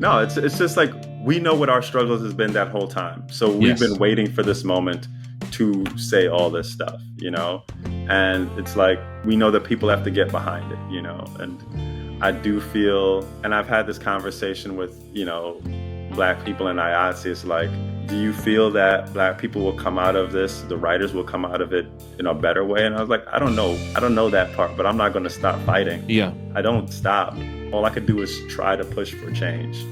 No, it's just like we know what our struggles has been that whole time. So we've Yes. been waiting for this moment to say all this stuff, And it's like we know that people have to get behind it, And I do feel, and I've had this conversation with, Black people, and I ask, it's like, do you feel that Black people will come out of this, the writers will come out of it in a better way? And I was like, I don't know that part, but I'm not going to stop fighting. Yeah. I don't stop. All I could do is try to push for change.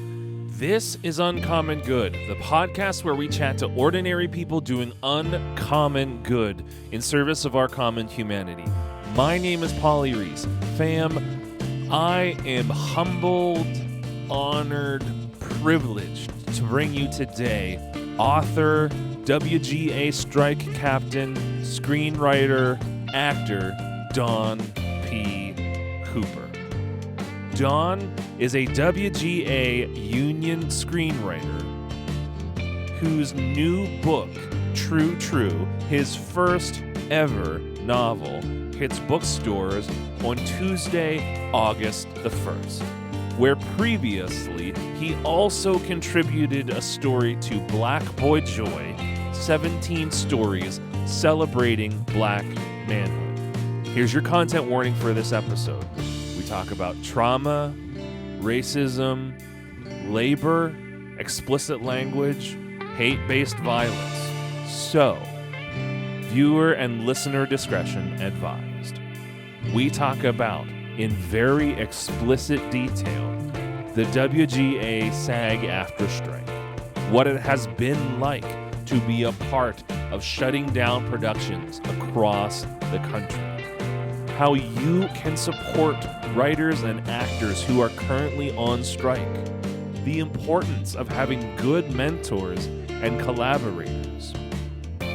This is Uncommon Good, the podcast where we chat to ordinary people doing uncommon good in service of our common humanity. My name is Polly Reese. Fam, I am humbled, honored, privileged to bring you today author, WGA strike captain, screenwriter, actor, Don P. Hooper. Don is a WGA-union screenwriter whose new book, True True, his first ever novel, hits bookstores on Tuesday, August the 1st, where previously he also contributed a story to Black Boy Joy, 17 Stories Celebrating Black Manhood. Here's your content warning for this episode. We talk about trauma, racism, labor, explicit language, hate-based violence. So, viewer and listener discretion advised. We talk about, in very explicit detail, the WGA SAG-AFTRA strike, what it has been like to be a part of shutting down productions across the country, how you can support writers and actors who are currently on strike, the importance of having good mentors and collaborators,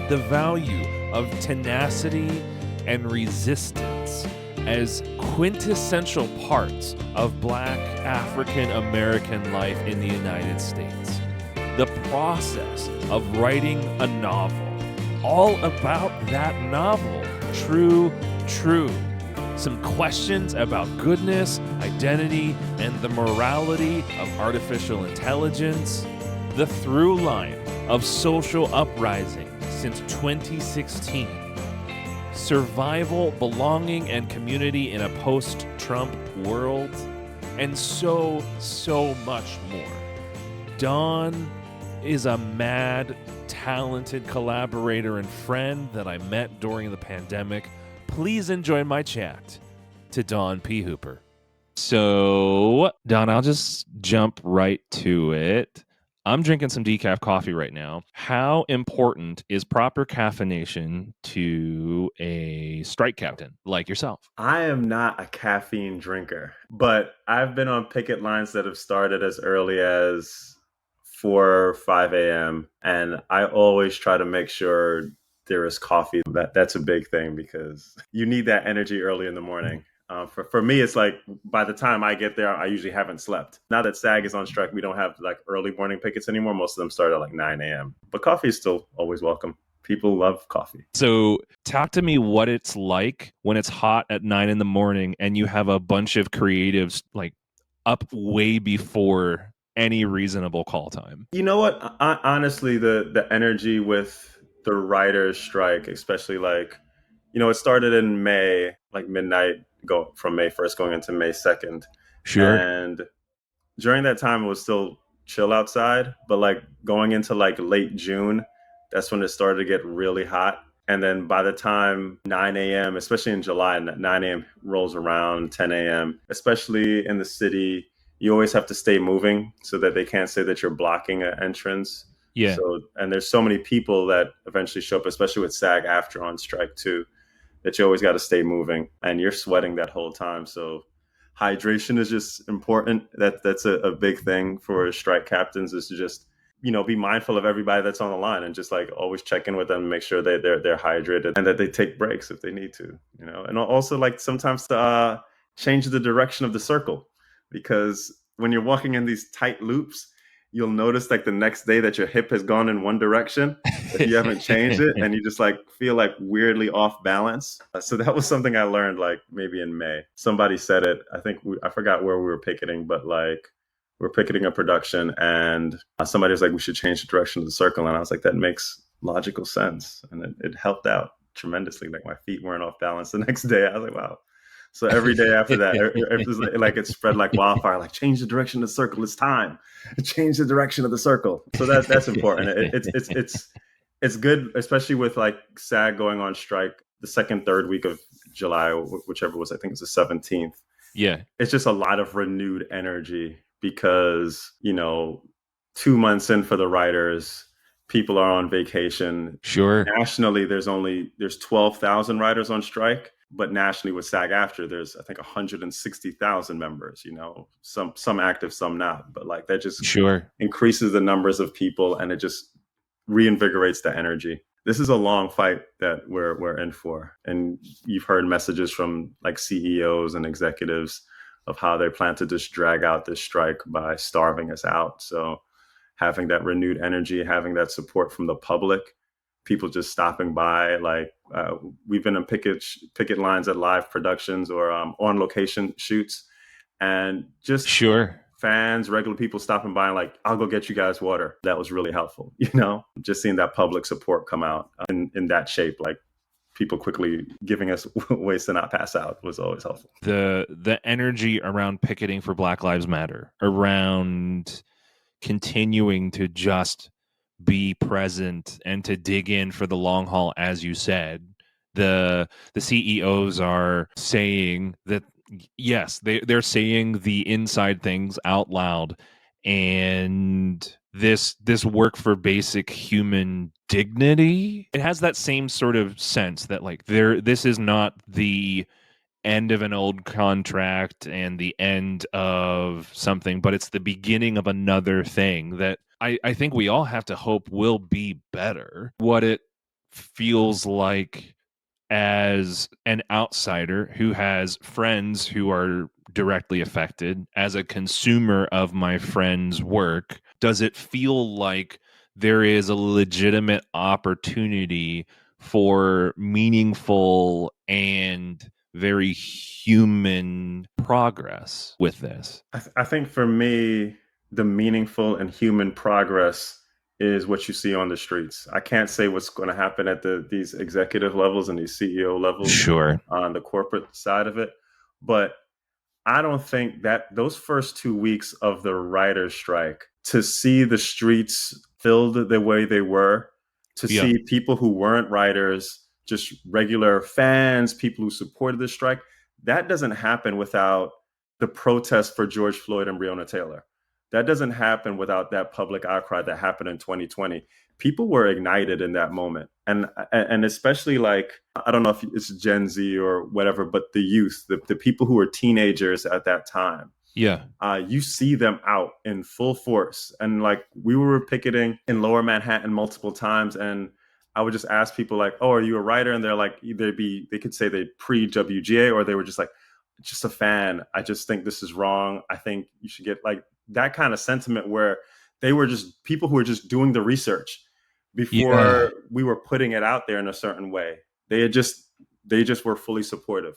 the value of tenacity and resistance as quintessential parts of Black African American life in the United States, the process of writing a novel, all about that novel, True True. Some questions about goodness, identity, and the morality of artificial intelligence, the through line of social uprising since 2016, survival, belonging, and community in a post-Trump world, and so much more. Don is a mad, talented collaborator and friend that I met during the pandemic. Please enjoy my chat to Don P. Hooper. So, Don, I'll just jump right to it. I'm drinking some decaf coffee right now. How important is proper caffeination to a strike captain like yourself? I am not a caffeine drinker, but I've been on picket lines that have started as early as 4 or 5 a.m. And I always try to make sure there is coffee. That's a big thing because you need that energy early in the morning. For me, it's like by the time I get there, I usually haven't slept. Now that SAG is on strike, we don't have like early morning pickets anymore. Most of them start at like 9 a.m. But coffee is still always welcome. People love coffee. So talk to me what it's like when it's hot at 9 in the morning and you have a bunch of creatives like up way before any reasonable call time. You know what? Honestly, the energy with the writers' strike, especially like, it started in May, like midnight, go from May 1st going into May 2nd. Sure. And during that time, it was still chill outside, but like going into like late June, that's when it started to get really hot. And then by the time 9 a.m., especially in July, 9 a.m. rolls around, 10 a.m., especially in the city, you always have to stay moving so that they can't say that you're blocking an entrance. Yeah. So, and there's so many people that eventually show up, especially with SAG-AFTRA on strike too, that you always got to stay moving and you're sweating that whole time. So hydration is just important. That's a big thing for strike captains, is to just, be mindful of everybody that's on the line and just like always check in with them, make sure they're hydrated and that they take breaks if they need to, and also like sometimes to change the direction of the circle, because when you're walking in these tight loops, you'll notice like the next day that your hip has gone in one direction if you haven't changed it, and you just like feel like weirdly off balance. So that was something I learned like maybe in May. Somebody said it. I think I forgot where we were picketing, but like we're picketing a production, and somebody was like, we should change the direction of the circle. And I was like, that makes logical sense. And it helped out tremendously. Like my feet weren't off balance the next day. I was like, wow. So every day after that, it was like it spread like wildfire. Like, change the direction of the circle. It's time. Change the direction of the circle. So that's important. It's good, especially with like SAG going on strike the second, third week of July, whichever was, I think it was the 17th. Yeah. It's just a lot of renewed energy because, 2 months in for the writers, people are on vacation. Sure. Nationally, there's 12,000 writers on strike, but nationally with SAG after, there's I think 160,000 members. Some active, some not, but like that just Sure. increases the numbers of people, and it just reinvigorates the energy. This is a long fight that we're in for, and you've heard messages from like CEOs and executives of how they plan to just drag out this strike by starving us out. So having that renewed energy, having that support from the public, people just stopping by, like we've been in picket lines at live productions or on location shoots, and just Sure. fans, regular people stopping by and like, I'll go get you guys water. That was really helpful. Just seeing that public support come out in that shape, like people quickly giving us ways to not pass out, was always helpful. The energy around picketing for Black Lives Matter, around continuing to just be present and to dig in for the long haul, as you said. The CEOs are saying that, yes, they're saying the inside things out loud, and this work for basic human dignity, it has that same sort of sense that like this is not the end of an old contract and the end of something, but it's the beginning of another thing that I think we all have to hope will be better. What it feels like as an outsider who has friends who are directly affected, as a consumer of my friend's work, does it feel like there is a legitimate opportunity for meaningful and very human progress with this? I think for me, the meaningful and human progress is what you see on the streets. I can't say what's going to happen at these executive levels and these CEO levels Sure. on the corporate side of it, but I don't think that those first 2 weeks of the writer's strike, to see the streets filled the way they were, to Yeah. see people who weren't writers, just regular fans, people who supported the strike, that doesn't happen without the protest for George Floyd and Breonna Taylor. That doesn't happen without that public outcry that happened in 2020. People were ignited in that moment. And especially like, I don't know if it's Gen Z or whatever, but the youth, the people who were teenagers at that time. Yeah. You see them out in full force. And like we were picketing in Lower Manhattan multiple times, and I would just ask people like, oh, are you a writer? And they're like, they could say they pre-WGA, or they were just like, just a fan. I just think this is wrong. I think you should get, like, that kind of sentiment where they were just people who were just doing the research before we were putting it out there in a certain way. They just were fully supportive.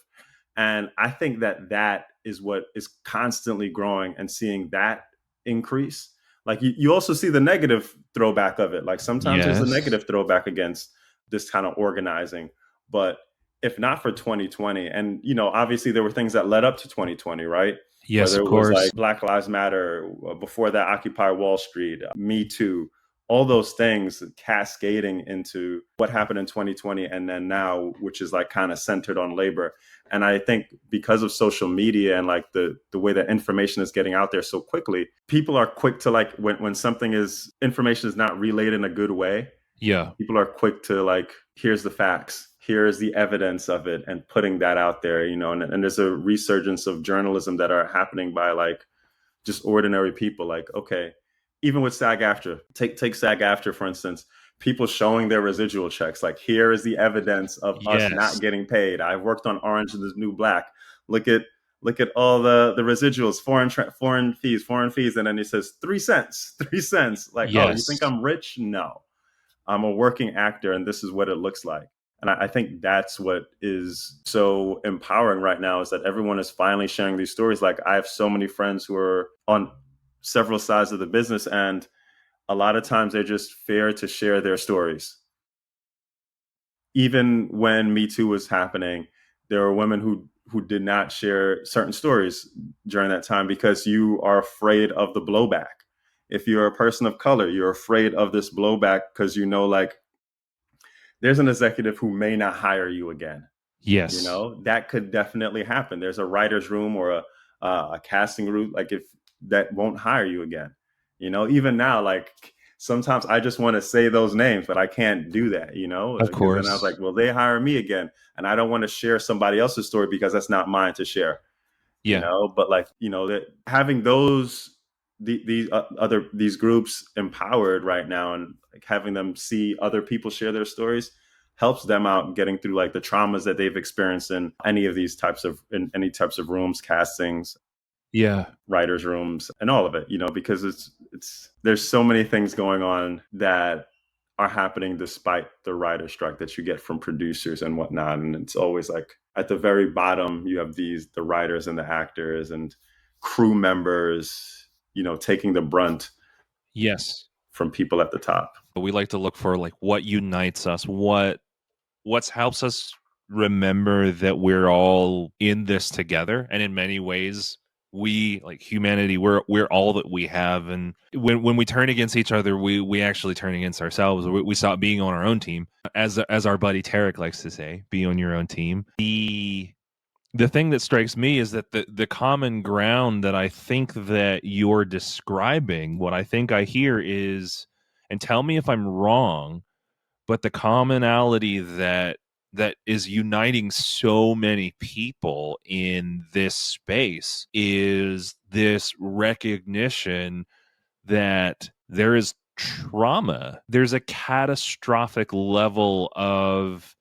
And I think that is what is constantly growing, and seeing that increase. Like you also see the negative throwback of it. Like sometimes there's a negative throwback against this kind of organizing. But if not for 2020, and obviously there were things that led up to 2020, right? Yes, Whether of it was course. like Black Lives Matter, before that Occupy Wall Street, Me Too, all those things cascading into what happened in 2020 and then now, which is like kind of centered on labor. And I think because of social media and like the way that information is getting out there so quickly, people are quick to like, when information is not relayed in a good way, Yeah. people are quick to like, here's the facts, here's the evidence of it, and putting that out there, and there's a resurgence of journalism that are happening by like just ordinary people. Like, okay, even with SAG-AFTRA, take SAG-AFTRA, for instance, people showing their residual checks. Like, here is the evidence of us not getting paid. I worked on Orange is the New Black. Look at all the residuals, foreign fees. And then it says 3 cents, 3 cents. Like, oh, you think I'm rich? No, I'm a working actor, and this is what it looks like. And I think that's what is so empowering right now, is that everyone is finally sharing these stories. Like, I have so many friends who are on several sides of the business, and a lot of times they're just fair to share their stories. Even when Me Too was happening, there were women who did not share certain stories during that time because you are afraid of the blowback. If you're a person of color, you're afraid of this blowback because you know, like, there's an executive who may not hire you again. You Yes. know, that could definitely happen. There's a writer's room or a casting room, like, if that won't hire you again. You know, even now, like, sometimes I just want to say those names, but I can't do that, you know, Of because then I was course. like, well, they hire me again. And I don't want to share somebody else's story because that's not mine to share, you Yeah. know. But, like, you know, that having these other these groups empowered right now, and like having them see other people share their stories helps them out getting through like the traumas that they've experienced in any types of rooms, castings, Yeah. writers rooms, and all of it, you know, because it's there's so many things going on that are happening despite the writer strike that you get from producers and whatnot. And it's always like at the very bottom you have the writers and the actors and crew members, you know, taking the brunt Yes. from people at the top. We like to look for like what unites us, what helps us remember that we're all in this together, and in many ways we, like humanity, we're all that we have. And when we turn against each other, we actually turn against ourselves. We stop being on our own team, as our buddy Tarek likes to say, be on your own team. The thing that strikes me is that the common ground that I think that you're describing, what I think I hear is, and tell me if I'm wrong, but the commonality that is uniting so many people in this space is this recognition that there is trauma. There's a catastrophic level of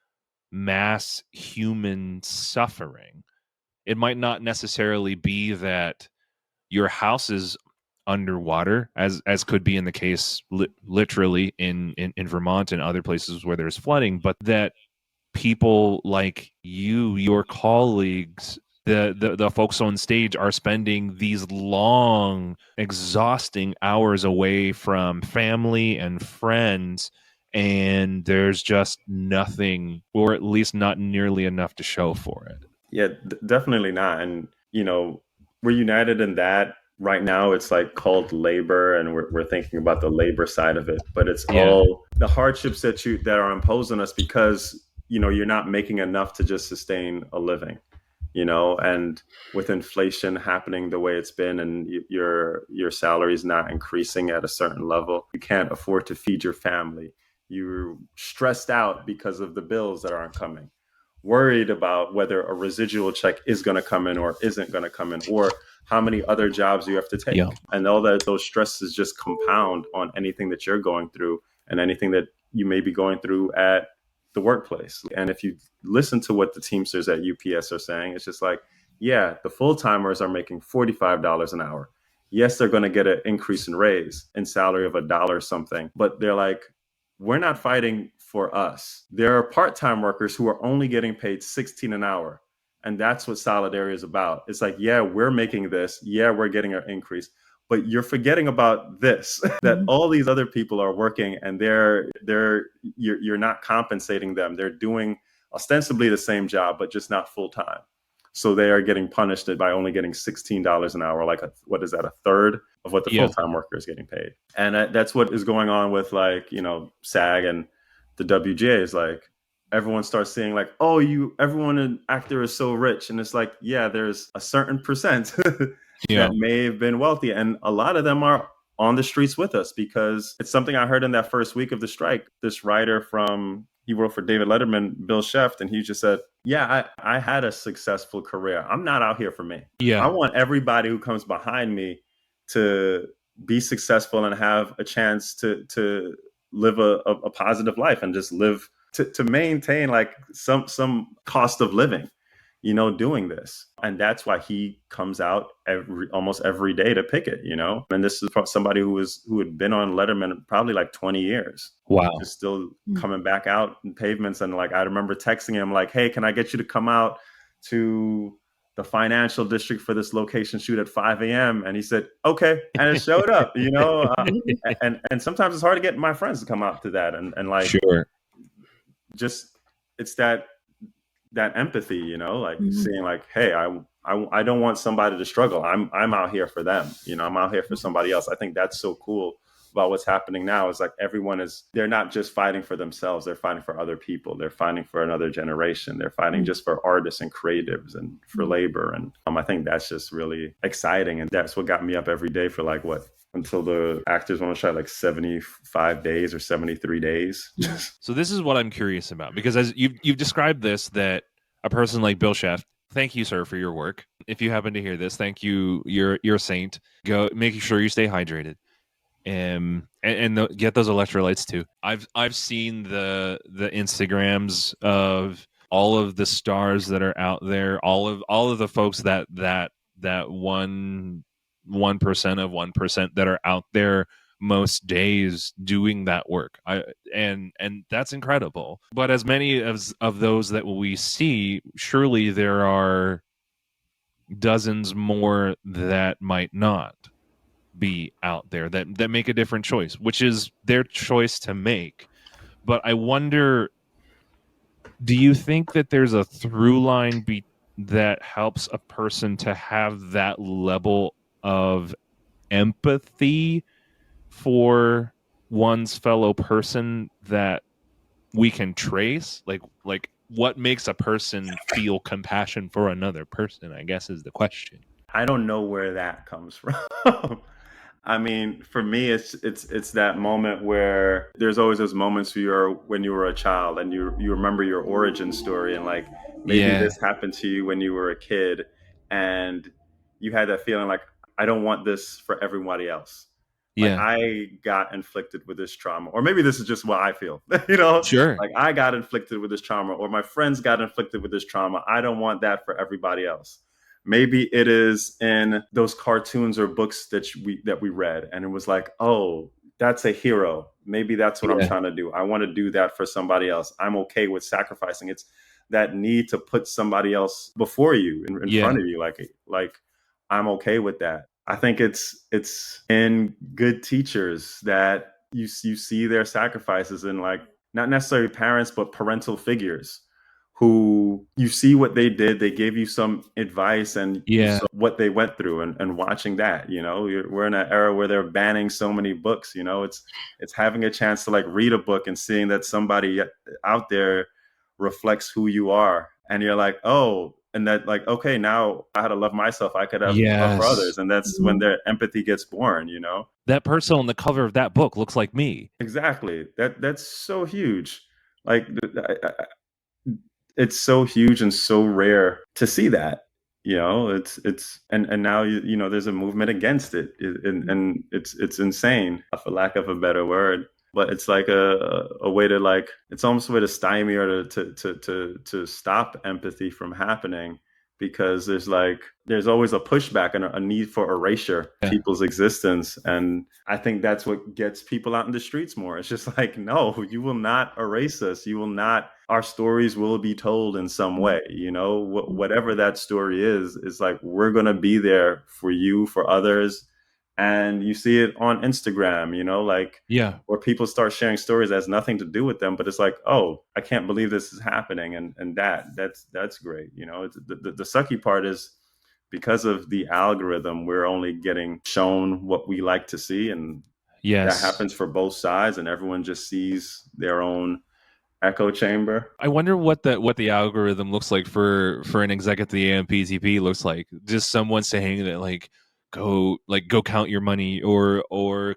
mass human suffering. It might not necessarily be that your house is underwater, as could be in the case literally in Vermont and other places where there's flooding, but that people like you, your colleagues, the folks on stage are spending these long, exhausting hours away from family and friends, and there's just nothing, or at least not nearly enough to show for it. Yeah, definitely not. And, you know, we're united in that. Right now it's like called labor, and we're thinking about the labor side of it, but it's Yeah. all the hardships that are imposed on us because, you know, you're not making enough to just sustain a living, you know. And with inflation happening the way it's been, and your salary is not increasing at a certain level, you can't afford to feed your family. You're stressed out because of the bills that aren't coming, worried about whether a residual check is going to come in or isn't going to come in, or how many other jobs you have to Yeah. take. And all that, those stresses just compound on anything that you're going through and anything that you may be going through at the workplace. And if you listen to what the Teamsters at UPS are saying, it's just like, yeah, the full timers are making $45 an hour. Yes, they're going to get an increase in raise in salary of $1 something, but they're like, we're not fighting for us. There are part-time workers who are only getting paid 16 an hour. And that's what solidarity is about. It's like, yeah, we're making this. Yeah, we're getting an increase. But you're forgetting about this, that all these other people are working and you're not compensating them. They're doing ostensibly the same job, but just not full time. So they are getting punished by only getting $16 an hour, like what is that, a third of what the Yeah. full-time worker is getting paid. And that's what is going on with, like, you know, SAG and the WGA. Is like everyone starts seeing like, oh, everyone an actor is so rich. And it's like, yeah, there's a certain percent Yeah. that may have been wealthy. And a lot of them are on the streets with us, because it's something I heard in that first week of the strike. This writer he wrote for David Letterman, Bill Sheft, and he just said, yeah, I had a successful career. I'm not out here for me. I Yeah. want everybody who comes behind me to be successful and have a chance to live a positive life and just live to maintain like some cost of living, you know, doing this. And that's why he comes out almost every day to picket, you know. And this is somebody who had been on Letterman probably like 20 years. Wow. Just still coming back out in pavements. And like, I remember texting him like, hey, can I get you to come out to the financial district for this location shoot at 5 a.m. And he said, okay. And it showed up, you know, and sometimes it's hard to get my friends to come out to that. And like, Sure. just, it's that empathy, you know, like seeing like, hey, I don't want somebody to struggle. I'm out here for them. You know, I'm out here for somebody else. I think that's so cool about what's happening now is like they're not just fighting for themselves. They're fighting for other people. They're fighting for another generation. They're fighting just for artists and creatives and for labor. And I think that's just really exciting. And that's what got me up every day for like until the actors want to try like 75 days or 73 days. So this is what I'm curious about, because as you've described this, that a person like Bill Sheff, thank you, sir, for your work. If you happen to hear this, thank you. You're a saint. Go making sure you stay hydrated. And get those electrolytes too. I've seen the Instagrams of all of the stars that are out there, all of the folks that 1% of 1% that are out there most days doing that work. And that's incredible. But as many of those that we see, surely there are dozens more that might not be out there that make a different choice, which is their choice to make. But I wonder, do you think that there's a through line that helps a person to have that level of empathy for one's fellow person that we can trace? Like what makes a person feel compassion for another person, I guess, is the question. I don't know where that comes from. I mean, for me, it's that moment where there's always those moments when you were a child and you remember your origin story, and like maybe this happened to you when you were a kid, and you had that feeling like, I don't want this for everybody else. Like I got inflicted with this trauma, or maybe this is just what I feel, you know, Sure. like I got inflicted with this trauma, or my friends got inflicted with this trauma. I don't want that for everybody else. Maybe it is in those cartoons or books that we read, and it was like, oh, that's a hero. Maybe that's what I'm trying to do. I want to do that for somebody else. I'm okay with sacrificing. It's that need to put somebody else before you, in front of you. Like I'm okay with that. I think it's in good teachers that you see their sacrifices in, like, not necessarily parents, but parental figures who you see what they did. They gave you some advice, and you saw what they went through, and watching that, you know, we're in an era where they're banning so many books, you know, it's having a chance to like read a book and seeing that somebody out there reflects who you are. And you're like, oh, and that, like, okay, now I had to love myself. I could have love for others. And that's when their empathy gets born, you know? That person on the cover of that book looks like me. Exactly. That's so huge. Like, it's so huge and so rare to see that, you know. And now you know there's a movement against it, and it's insane, for lack of a better word. But it's like a way to, like, it's almost a way to stymie or to stop empathy from happening, because there's always a pushback and a need for erasure of people's existence. And I think that's what gets people out in the streets more. It's just like, no, you will not erase us. You will not. Our stories will be told in some way, you know, whatever that story is like, we're going to be there for you, for others. And you see it on Instagram, you know, like, where people start sharing stories that has nothing to do with them, but it's like, oh, I can't believe this is happening. And that's great. You know, the sucky part is, because of the algorithm, we're only getting shown what we like to see. And that happens for both sides, and everyone just sees their own echo chamber. I wonder what the algorithm looks like for an exec at the AMPTP looks like. Just someone saying that, like, go count your money, or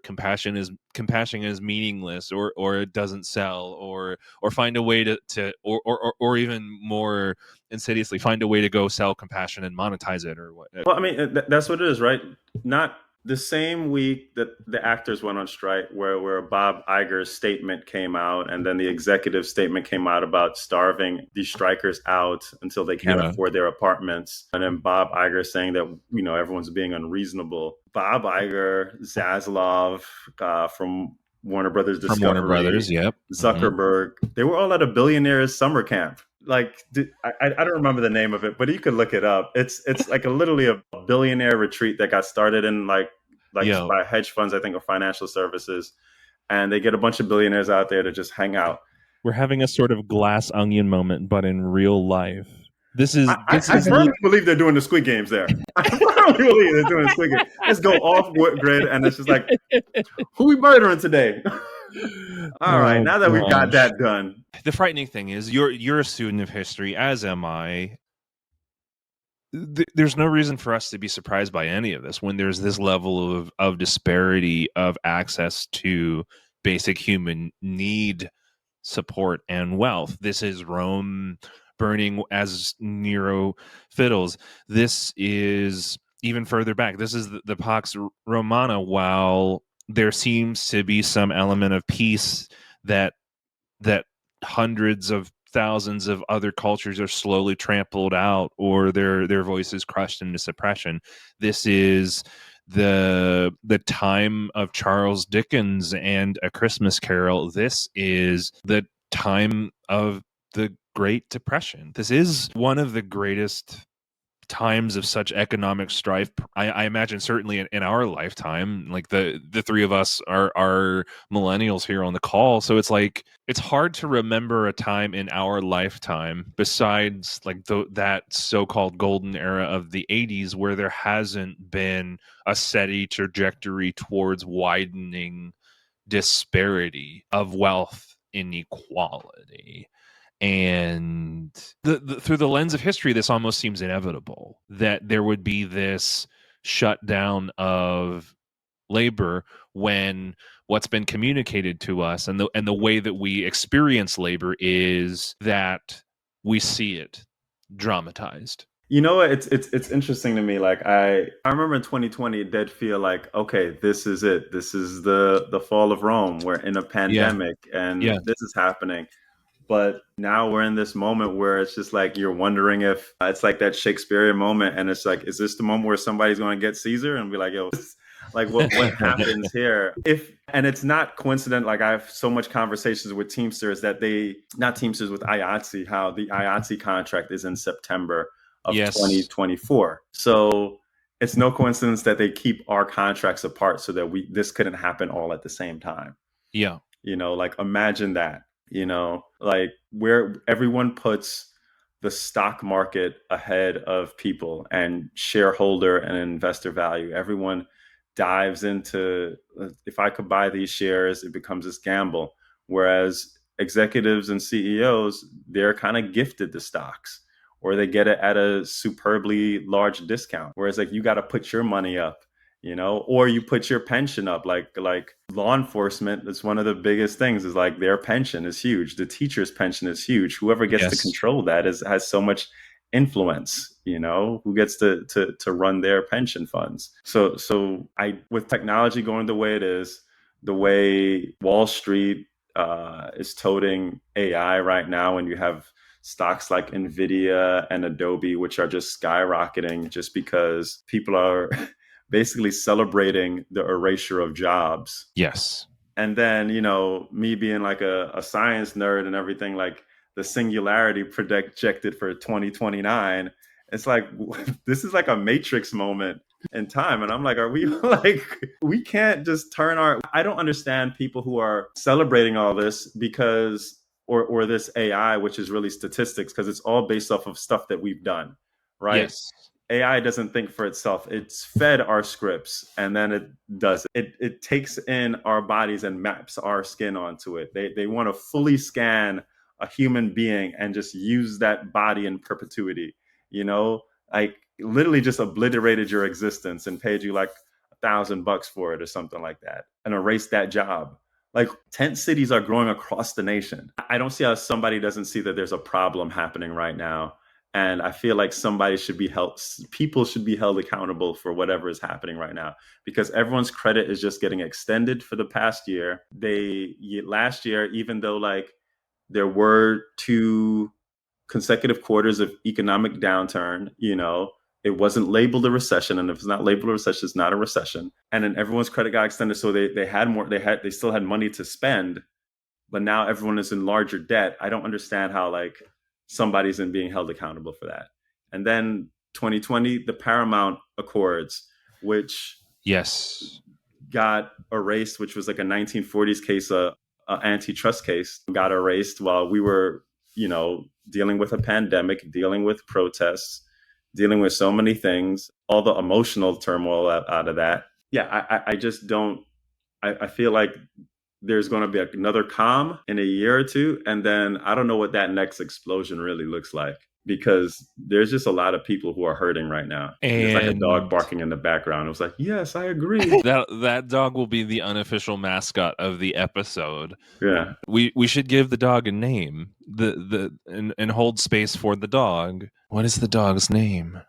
compassion is meaningless, or it doesn't sell, or find a way to or even more insidiously, find a way to go sell compassion and monetize it, or what. Well, I mean, that's what it is, right? Not the same week that the actors went on strike, where Bob Iger's statement came out, and then the executive statement came out about starving these strikers out until they can't afford their apartments. And then Bob Iger saying that, you know, everyone's being unreasonable. Bob Iger, Zaslav, from Warner Brothers Discovery, Warner Brothers, Zuckerberg, they were all at a billionaire's summer camp. like I don't remember the name of it, but you could look it up. It's like literally a billionaire retreat that got started in like Yo, by hedge funds, I think, or financial services, and they get a bunch of billionaires out there to just hang out. we're having a sort of glass onion moment, but in real life. I firmly believe they're doing the Squid Games there. I firmly believe they're doing the Squid Game. Let's go off grid, and it's just like, who we murdering today? All right, Oh now that we've got gosh. that done, The frightening thing is you're a student of history, as am I. There's no reason for us to be surprised by any of this when there's this level of disparity of access to basic human need, support, and wealth. This is Rome burning as Nero fiddles. This is even further back. This is the Pax Romana. While there seems to be some element of peace that that hundreds of thousands of other cultures are slowly trampled out or their voices crushed into suppression. This is the time of Charles Dickens and A Christmas Carol. This is the time of the Great Depression. This is one of the greatest times of such economic strife. I imagine certainly in our lifetime, like the three of us are millennials here on the call, so it's like it's hard to remember a time in our lifetime besides like that so-called golden era of the 80s where there hasn't been a steady trajectory towards widening disparity of wealth inequality. And through the lens of history, this almost seems inevitable that there would be this shutdown of labor when what's been communicated to us and the way that we experience labor is that we see it dramatized. you know what? It's interesting to me. Like I remember in 2020, it did feel like, okay, this is it. This is the fall of Rome. We're in a Yeah. pandemic, and Yeah. this is happening. But now we're in this moment where it's just like you're wondering if it's like that Shakespearean moment, and it's like, is this the moment where somebody's going to get Caesar and be like, yo, like what happens here? If and it's not coincident. Like I have so much conversations with Teamsters that they not Teamsters with IATSE, how the IATSE contract is in September of Yes. 2024. So it's no coincidence that they keep our contracts apart so that we this couldn't happen all at the same time. Yeah. Like imagine that, like where everyone puts the stock market ahead of people and shareholder and investor value. Everyone dives into if I could buy these shares, it becomes this gamble. Whereas executives and CEOs, they're kind of gifted the stocks or they get it at a superbly large discount. Whereas like you got to put your money up, or you put your pension up. Like law enforcement, that's one of the biggest things is like their pension is huge. The teacher's pension is huge. Whoever gets to Yes. control that has so much influence, who gets to run their pension funds. So I with technology going the way it is, the way Wall Street is toting AI right now, and you have stocks like Nvidia and Adobe, which are just skyrocketing just because people are basically celebrating the erasure of jobs. Yes. And then, me being like a science nerd and everything, like the singularity projected for 2029, it's like, this is like a matrix moment in time. And I'm like, are we like, we can't just I don't understand people who are celebrating all this because, or this AI, which is really statistics, because it's all based off of stuff that we've done, right? Yes. AI doesn't think for itself. It's fed our scripts and then it does it. It takes in our bodies and maps our skin onto it. They want to fully scan a human being and just use that body in perpetuity, like literally just obliterated your existence and paid you like $1,000 for it or something like that and erased that job. Like tent cities are growing across the nation. I don't see how somebody doesn't see that there's a problem happening right now, and I feel like people should be held accountable for whatever is happening right now because everyone's credit is just getting extended for the past year. Last year, even though like there were two consecutive quarters of economic downturn, it wasn't labeled a recession. And if it's not labeled a recession, it's not a recession. And then everyone's credit got extended. So they had more, they still had money to spend, but now everyone is in larger debt. I don't understand how like somebody isn't being held accountable for that. And then 2020, the Paramount Accords, which Yes. got erased, which was like a 1940s case, a antitrust case, got erased while we were, dealing with a pandemic, dealing with protests, dealing with so many things, all the emotional turmoil out of that. Yeah, I just don't. I feel like there's going to be another calm in a year or two, and then I don't know what that next explosion really looks like, because there's just a lot of people who are hurting right now. And there's like a dog barking in the background. It was like, yes, I agree. That dog will be the unofficial mascot of the episode. Yeah. We should give the dog a name. And hold space for the dog. What is the dog's name?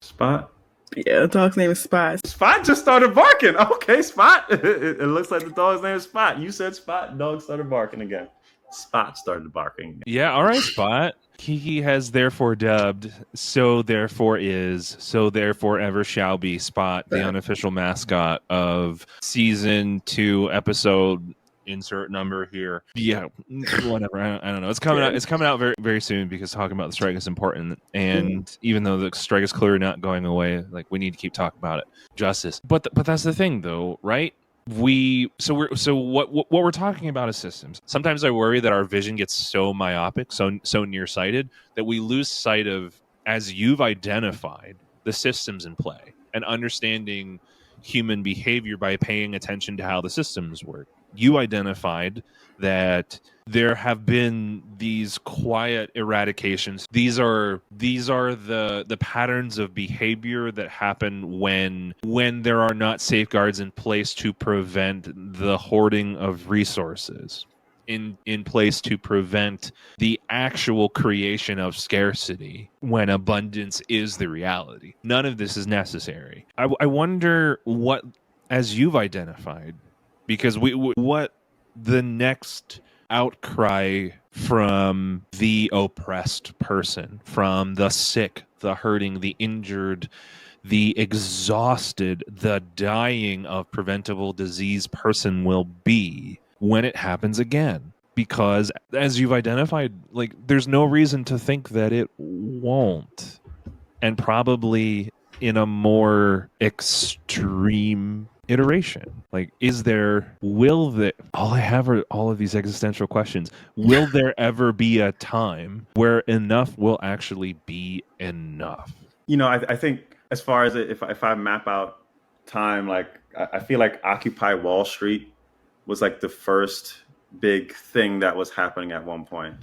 Spot. Yeah, the dog's name is Spot. Spot just started barking. Okay, Spot. It looks like the dog's name is Spot. You said Spot. Dog started barking again. Spot started barking. Yeah, all right, Spot. Kiki has therefore dubbed, so therefore is, so therefore ever shall be Spot, the unofficial mascot of season 2, episode insert number here. Yeah, whatever. I don't know. It's coming out. It's coming out very, very soon, because talking about the strike is important. And even though the strike is clearly not going away, like, we need to keep talking about it. Justice. But that's the thing, though, right? What we're talking about is systems. Sometimes I worry that our vision gets so myopic, so nearsighted, that we lose sight of, as you've identified, the systems in play and understanding human behavior by paying attention to how the systems work. You identified that there have been these quiet eradications. These are the patterns of behavior that happen when there are not safeguards in place to prevent the hoarding of resources, in place to prevent the actual creation of scarcity when abundance is the reality. None of this is necessary. I wonder what, as you've identified, because what the next outcry from the oppressed person, from the sick, the hurting, the injured, the exhausted, the dying of preventable disease person will be when it happens again. Because, as you've identified, like, there's no reason to think that it won't. And probably in a more extreme iteration. Like, all I have are all of these existential questions. Will there ever be a time where enough will actually be enough? I think, as far as if I map out time, like, I feel like Occupy Wall Street was like the first big thing that was happening at one point.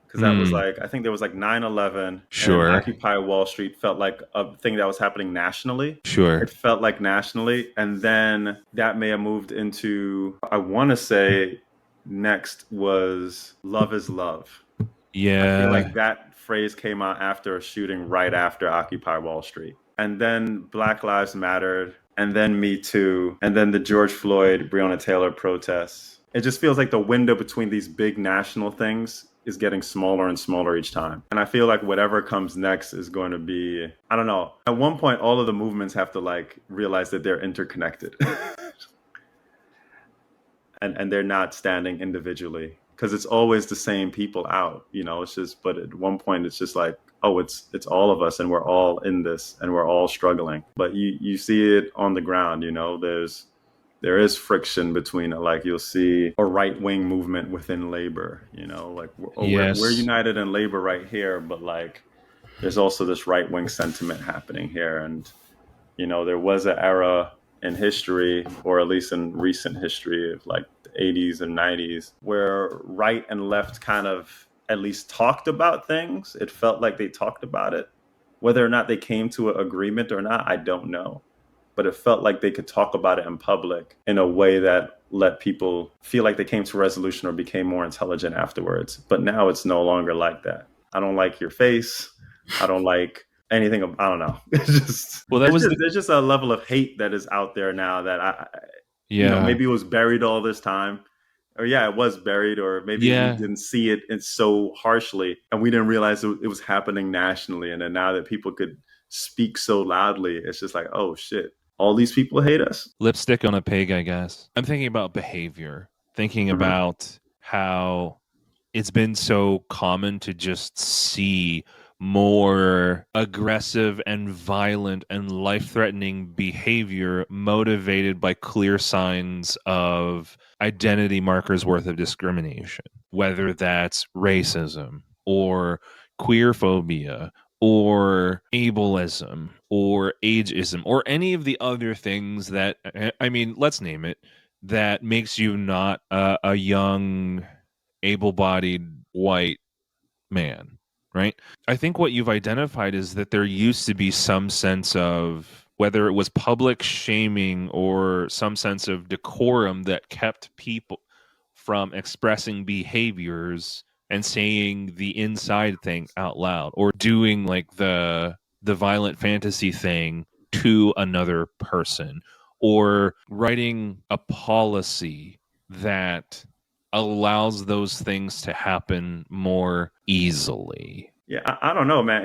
Because that was like, I think there was like 9/11. Sure. And Occupy Wall Street felt like a thing that was happening nationally. Sure. It felt like nationally. And then that may have moved into, I want to say, next was Love is Love. Yeah. I feel like that phrase came out after a shooting right after Occupy Wall Street. And then Black Lives Mattered. And then Me Too. And then the George Floyd, Breonna Taylor protests. It just feels like the window between these big national things is getting smaller and smaller each time. And I feel like whatever comes next is going to be, I don't know. At one point, all of the movements have to like realize that they're interconnected. and they're not standing individually, because it's always the same people out, it's just, but at one point it's just like, oh, it's all of us, and we're all in this, and we're all struggling. But you see it on the ground, there is friction between it. Like, you'll see a right-wing movement within labor, like, yes, we're united in labor right here, but like, there's also this right-wing sentiment happening here. And, there was an era in history, or at least in recent history, of like the 80s and 90s, where right and left kind of at least talked about things. It felt like they talked about it. Whether or not they came to an agreement or not, I don't know. But it felt like they could talk about it in public in a way that let people feel like they came to a resolution or became more intelligent afterwards. But now it's no longer like that. I don't like your face. I don't like anything. I don't know. It's just, there's just a level of hate that is out there now that maybe it was buried all this time. Or it was buried, or maybe we didn't see it so harshly, and we didn't realize it was happening nationally. And then now that people could speak so loudly, it's just like, oh shit, all these people hate us. Lipstick on a pig, I guess. I'm thinking about behavior, thinking about how it's been so common to just see more aggressive and violent and life-threatening behavior motivated by clear signs of identity markers worth of discrimination, whether that's racism or queer phobia or ableism or ageism or any of the other things that, I mean, let's name it, that makes you not a young, able-bodied white man, right? I think what you've identified is that there used to be some sense of, whether it was public shaming or some sense of decorum that kept people from expressing behaviors and saying the inside thing out loud, or doing like the violent fantasy thing to another person, or writing a policy that allows those things to happen more easily. Yeah, I don't know, man.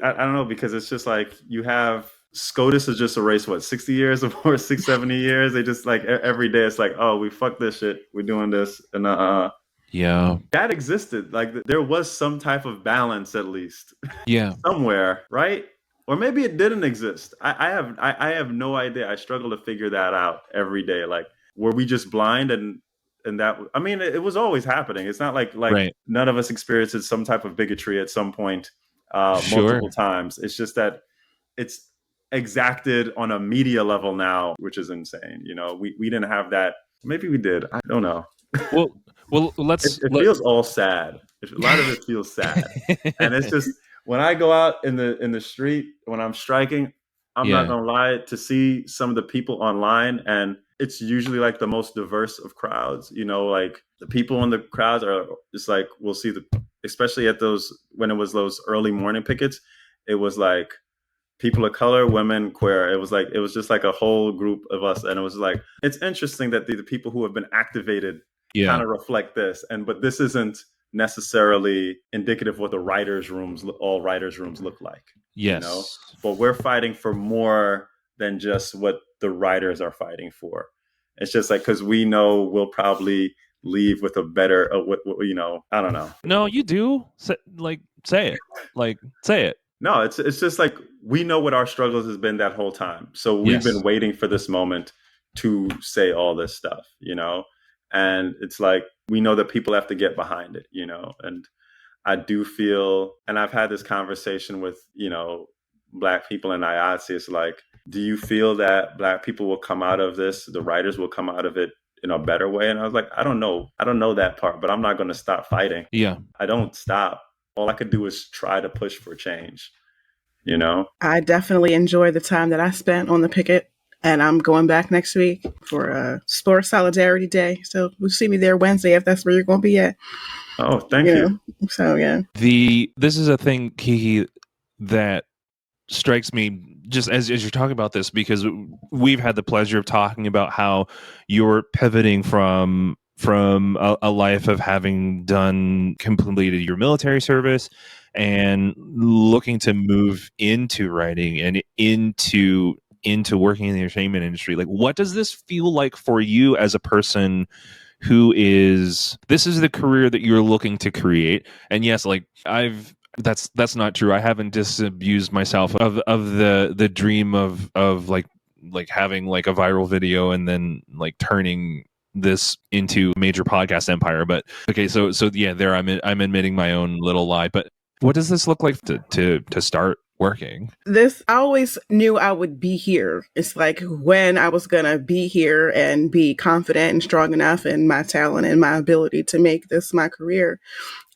I don't know, because it's just like you have SCOTUS has just erased what, 60 years or 70 years. They just like every day it's like, oh, we fucked this shit. We're doing this. And Yeah. that existed. Like there was some type of balance at least. Yeah. Somewhere, right? Or maybe it didn't exist. I have no idea. I struggle to figure that out every day. Like, were we just blind and that, I mean, it was always happening. It's not like Right. none of us experienced some type of bigotry at some point, Sure. multiple times. It's just that it's exacted on a media level now, which is insane. You know, we didn't have that. Maybe we did. I don't know. Well, let's. It feels all sad. A lot of it feels sad, and it's just when I go out in the street when I'm striking, I'm not gonna lie, to see some of the people online, and it's usually like the most diverse of crowds. You know, like the people in the crowds are just like, we'll see especially at those, when it was those early morning pickets, it was like people of color, women, queer. It was just like a whole group of us, and it was like, it's interesting that the people who have been activated kind of reflect this, but this isn't necessarily indicative of what all writers' rooms look like. Yes. You know? But we're fighting for more than just what the writers are fighting for. It's just like, because we know we'll probably leave with a better, you know, I don't know. No, you do. Say it. Say it. No, it's just like, we know what our struggles has been that whole time. So we've been waiting for this moment to say all this stuff, you know? And it's like, we know that people have to get behind it, you know? And I do feel, and I've had this conversation with, you know, Black people in IATSE. It's like, do you feel that Black people will come out of this, the writers will come out of it in a better way? And I was like, I don't know that part, but I'm not going to stop fighting. Yeah. I don't stop. All I could do is try to push for change, you know? I definitely enjoyed the time that I spent on the picket. And I'm going back next week for Stories Solidarity Day. So we'll see me there Wednesday if that's where you're going to be at. Oh, thank you. So, yeah. This is a thing, Kiki, that strikes me just as you're talking about this, because we've had the pleasure of talking about how you're pivoting from a life of having completed your military service and looking to move into writing and into working in the entertainment industry. Like, what does this feel like for you as a person who this is the career that you're looking to create? And yes, like that's not true. I haven't disabused myself of the dream of like having like a viral video and then like turning this into a major podcast empire. But okay, so yeah, there I'm admitting my own little lie. But what does this look like to start working? I always knew I would be here. It's like when I was going to be here and be confident and strong enough in my talent and my ability to make this my career.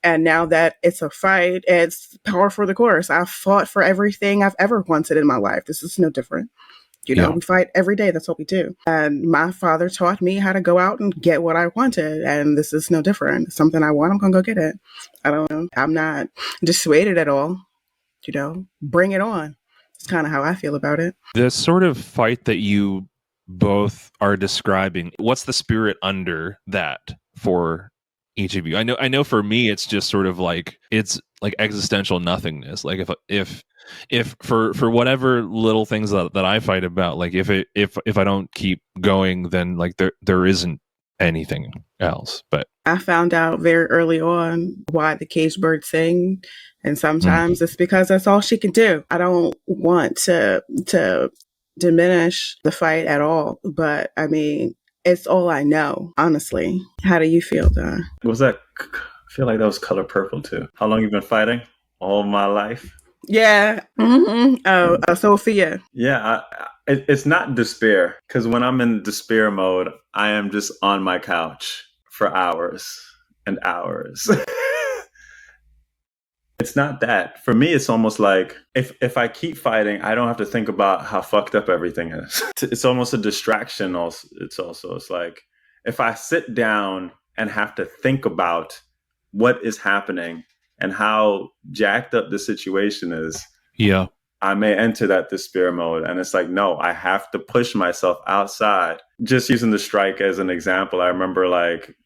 And now that it's a fight, it's par for the course. I've fought for everything I've ever wanted in my life. This is no different. You know, we fight every day. That's what we do. And my father taught me how to go out and get what I wanted. And this is no different. Something I want, I'm going to go get it. I don't know. I'm not dissuaded at all. You know, bring it on. It's kind of how I feel about it. The sort of fight that you both are describing, what's the spirit under that for each of you? I know for me, it's just sort of like, it's like existential nothingness. Like if for whatever little things that I fight about, like if I don't keep going, then like there isn't anything else. But I found out very early on why the cage bird sing, and sometimes it's because that's all she can do. I don't want to diminish the fight at all, but I mean, it's all I know, honestly. How do you feel, Don? What was that? I feel like that was Color Purple too. How long you been fighting? All my life. Yeah. Sophia. Yeah, it's not despair, because when I'm in despair mode, I am just on my couch for hours and hours. It's not that. For me, it's almost like if I keep fighting, I don't have to think about how fucked up everything is. It's almost a distraction. Also, it's like if I sit down and have to think about what is happening and how jacked up the situation is, yeah, I may enter that despair mode. And it's like, no, I have to push myself outside. Just using the strike as an example, I remember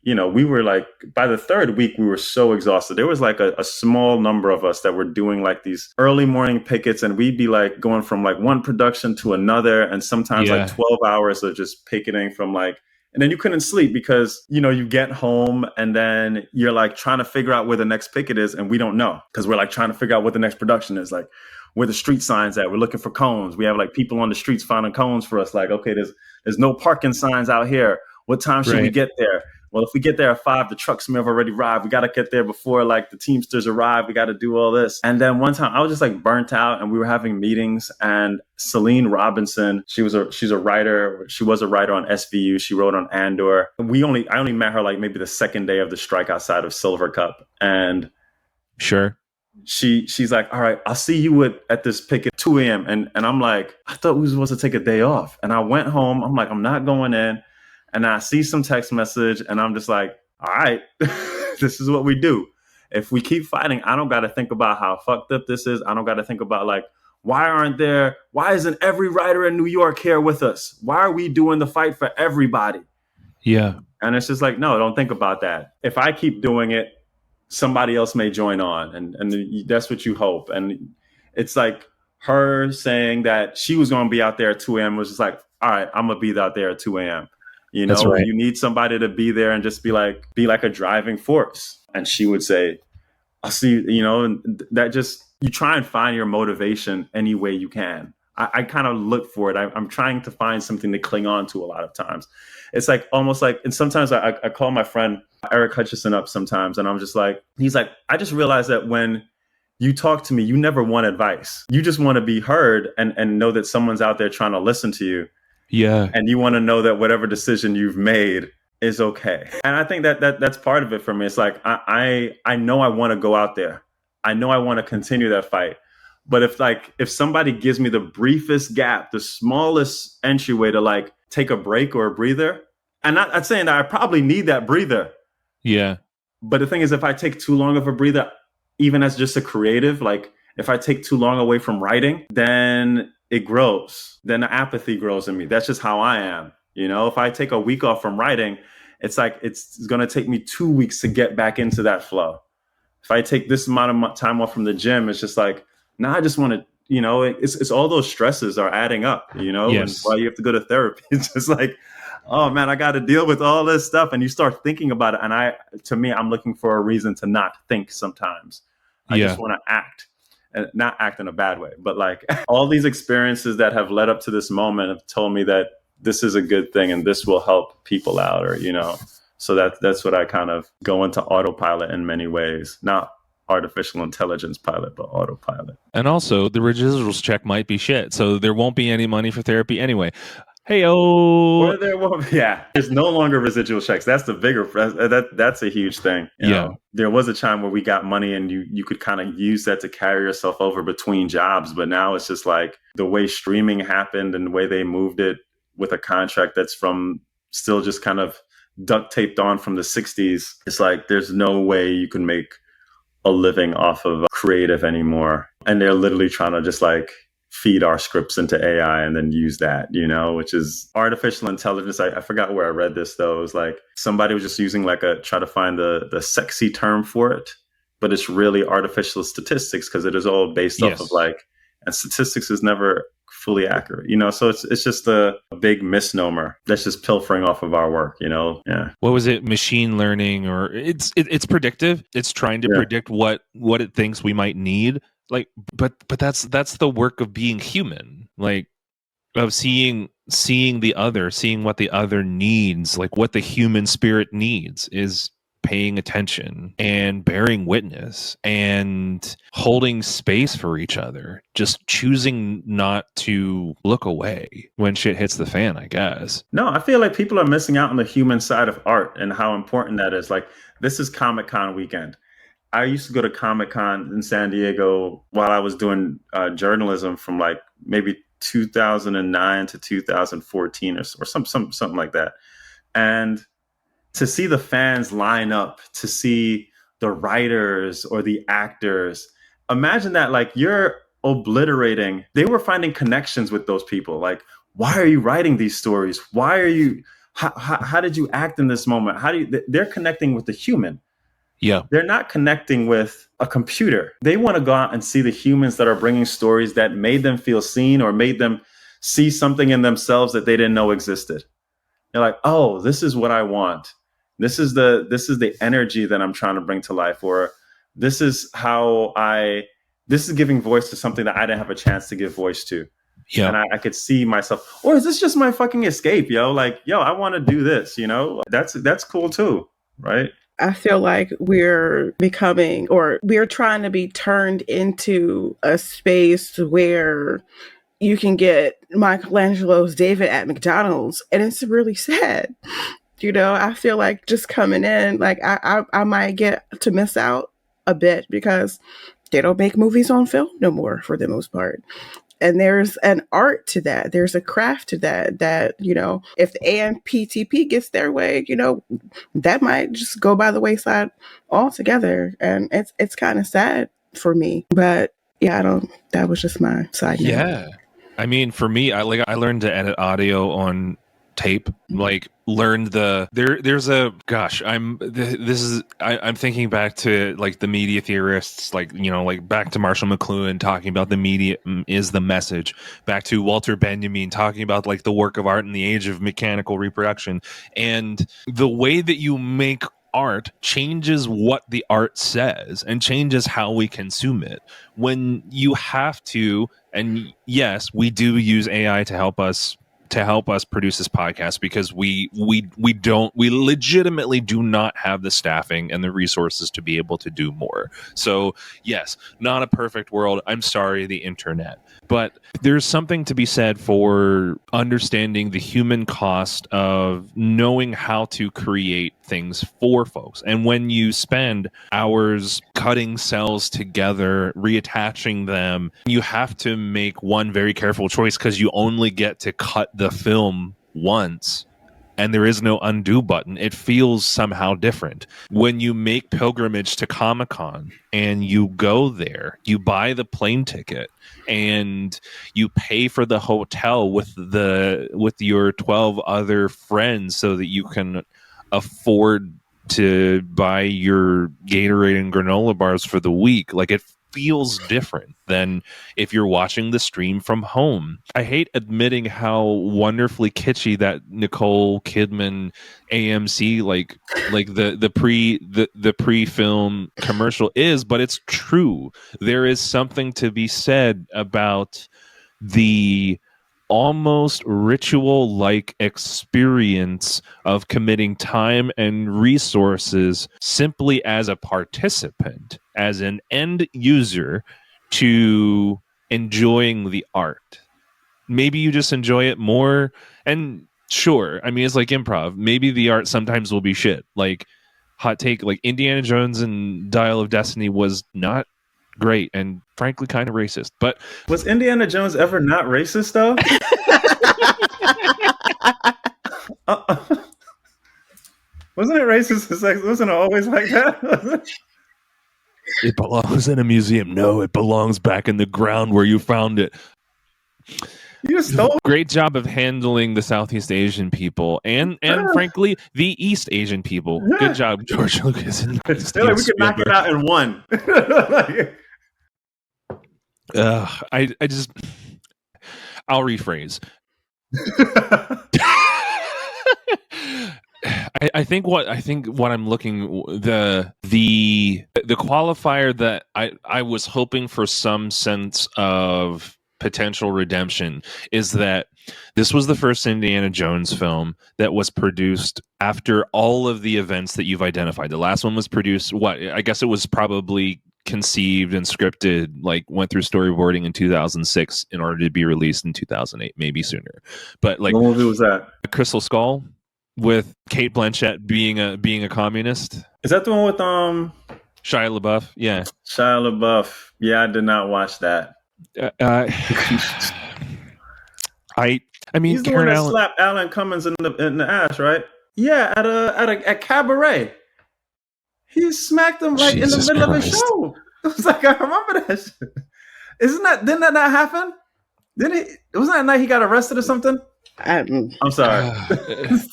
we were like, by the third week, we were so exhausted. There was like a small number of us that were doing like these early morning pickets, and we'd be like going from like one production to another, and sometimes like 12 hours of just picketing from like, and then you couldn't sleep because, you get home and then you're like trying to figure out where the next picket is. And we don't know because we're like trying to figure out what the next production is, like where the street signs at. We're looking for cones. We have like people on the streets finding cones for us. Like, okay, there's no parking signs out here. What time should we get there? Well, if we get there at 5, the trucks may have already arrived. We got to get there before like the Teamsters arrive. We got to do all this. And then one time I was just like burnt out, and we were having meetings, and Celine Robinson, she's a writer. She was a writer on SVU. She wrote on Andor. I only met her like maybe the second day of the strike outside of Silver Cup. And sure. She's like, all right, I'll see you at this pick at 2 a.m. And I'm like, I thought we were supposed to take a day off. And I went home. I'm like, I'm not going in. And I see some text message, and I'm just like, all right, this is what we do. If we keep fighting, I don't got to think about how fucked up this is. I don't got to think about like, why isn't every writer in New York here with us? Why are we doing the fight for everybody? Yeah. And it's just like, no, don't think about that. If I keep doing it, somebody else may join on, and that's what you hope. And it's like her saying that she was going to be out there at 2 a.m. was just like, all right, I'm going to be out there at 2 a.m. That's right. You need somebody to be there and just be like a driving force. And she would say, I'll see, and that just, you try and find your motivation any way you can. I kind of look for it. I'm trying to find something to cling on to a lot of times. It's like almost like, and sometimes I call my friend Eric Hutchison up sometimes, and I'm just like, he's like, I just realized that when you talk to me, you never want advice. You just want to be heard and know that someone's out there trying to listen to you. Yeah. And you want to know that whatever decision you've made is okay. And I think that's part of it for me. It's like, I know I want to go out there. I know I want to continue that fight. But if somebody gives me the briefest gap, the smallest entryway to like take a break or a breather, and not saying that I probably need that breather. Yeah. But the thing is, if I take too long of a breather, even as just a creative, like if I take too long away from writing, then it grows. Then the apathy grows in me. That's just how I am. If I take a week off from writing, it's like it's going to take me 2 weeks to get back into that flow. If I take this amount of time off from the gym, it's just like, now I just want to, it's all those stresses are adding up, Yes. And while you have to go to therapy, it's just like, oh man, I got to deal with all this stuff. And you start thinking about it. And I'm looking for a reason to not think sometimes. I just want to act. And not act in a bad way, but like all these experiences that have led up to this moment have told me that this is a good thing and this will help people out, or, so that's what I kind of go into autopilot in many ways, not artificial intelligence pilot, but autopilot. And also the residuals check might be shit. So there won't be any money for therapy anyway. Hey-oh. Or there won't. Yeah, there's no longer residual checks. That's the bigger. That's a huge thing. You know? There was a time where we got money, and you could kind of use that to carry yourself over between jobs. But now it's just like the way streaming happened and the way they moved it with a contract that's from still just kind of duct taped on from the 60s. It's like there's no way you can make a living off of creative anymore. And they're literally trying to just like feed our scripts into AI and then use that, which is artificial intelligence. I forgot where I read this though. It was like somebody was just using try to find the sexy term for it, but it's really artificial statistics because it is all based off of and statistics is never fully accurate, you know? So it's just a big misnomer that's just pilfering off of our work, you know? Yeah. What was it? Machine learning, or it's predictive. It's trying to predict what it thinks we might need. Like, but that's the work of being human. Like, of seeing the other, seeing what the other needs, like what the human spirit needs, is paying attention and bearing witness and holding space for each other, just choosing not to look away when shit hits the fan, I guess. No, I feel like people are missing out on the human side of art and how important that is. Like, this is Comic-Con weekend. I used to go to Comic-Con in San Diego while I was doing journalism from like maybe 2009 to 2014 or something like that. And to see the fans line up, to see the writers or the actors, imagine that, like, you're obliterating. They were finding connections with those people. Like, why are you writing these stories? Why are you, how did you act in this moment? They're connecting with the human. Yeah. They're not connecting with a computer. They want to go out and see the humans that are bringing stories that made them feel seen or made them see something in themselves that they didn't know existed. They're like, oh, this is what I want. This is the energy that I'm trying to bring to life, or this is giving voice to something that I didn't have a chance to give voice to. Yeah. And I could see myself, or is this just my fucking escape, yo? Like, yo, I want to do this, you know? That's cool too, right? I feel like we're becoming, or we're trying to be turned into a space where you can get Michelangelo's David at McDonald's, and it's really sad. You know, I feel like just coming in, like I might get to miss out a bit because they don't make movies on film no more for the most part. And there's an art to that. There's a craft to that, you know, if the AMPTP gets their way, you know, that might just go by the wayside altogether. And it's kind of sad for me. But yeah, that was just my side note. Yeah. I mean, for me, I learned to edit audio on tape, like learned I'm thinking back to like the media theorists, like, you know, like back to Marshall McLuhan talking about the media is the message, back to Walter Benjamin talking about like the work of art in the age of mechanical reproduction. And the way that you make art changes what the art says and changes how we consume it. When you have to, and yes, we do use AI to help us produce this podcast, because we legitimately do not have the staffing and the resources to be able to do more. So yes, not a perfect world. I'm sorry, the internet. But there's something to be said for understanding the human cost of knowing how to create things for folks. And when you spend hours cutting cells together, reattaching them, you have to make one very careful choice, because you only get to cut the film once. And there is no undo button. It feels somehow different. When you make pilgrimage to Comic-Con and you go there, you buy the plane ticket and you pay for the hotel with your 12 other friends so that you can afford to buy your Gatorade and granola bars for the week. Like, it feels different than if you're watching the stream from home. I hate admitting how wonderfully kitschy that Nicole Kidman AMC like the pre-film commercial is, but it's true. There is something to be said about the almost ritual-like experience of committing time and resources simply as a participant, as an end user, to enjoying the art. Maybe you just enjoy it more, and sure, I mean, it's like improv. Maybe the art sometimes will be shit. Like, hot take, like Indiana Jones and Dial of Destiny was not great and frankly kind of racist. But was Indiana Jones ever not racist though? Wasn't it racist? Wasn't it always like that? It belongs in a museum. No, it belongs back in the ground where you found it. You stole. Great job of handling the Southeast Asian people and frankly the East Asian people. Good job, George Lucas. And we could knock it out in one. I'll rephrase. I think what I'm looking the qualifier that I was hoping for some sense of potential redemption is that this was the first Indiana Jones film that was produced after all of the events that you've identified. The last one was produced, I guess it was probably conceived and scripted, like went through storyboarding in 2006 in order to be released in 2008, maybe sooner. But like, what movie was that? Crystal Skull with Kate Blanchett being a communist. Is that the one with Shia LaBeouf? Yeah, Shia LaBeouf. Yeah, I did not watch that. I mean, he's the one that slapped Alan Cummins in the ass, right? Yeah, at Cabaret. He smacked him like in the middle of a show. It was like, I remember that shit. Didn't that not happen? Wasn't that night he got arrested or something? I'm sorry.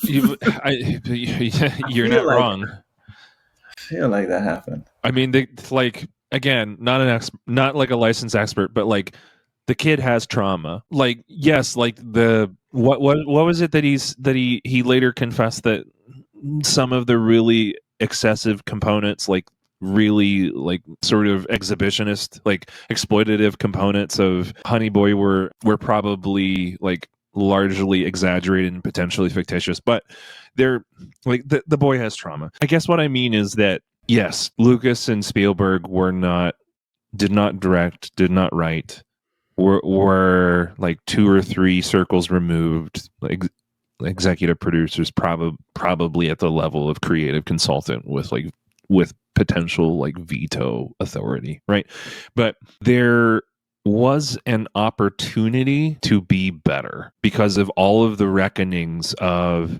You're not wrong. I feel like that happened. I mean, again, not like a licensed expert, but like the kid has trauma. Like, yes, like what was it that he later confessed that some of the really excessive components, like really like sort of exhibitionist, like exploitative components of Honey Boy were probably like largely exaggerated and potentially fictitious, but they're like the boy has trauma. I guess what I mean is that yes, Lucas and Spielberg did not direct, did not write, were like 2 or 3 circles removed, like executive producers, probably at the level of creative consultant with potential like veto authority, right? But there was an opportunity to be better because of all of the reckonings of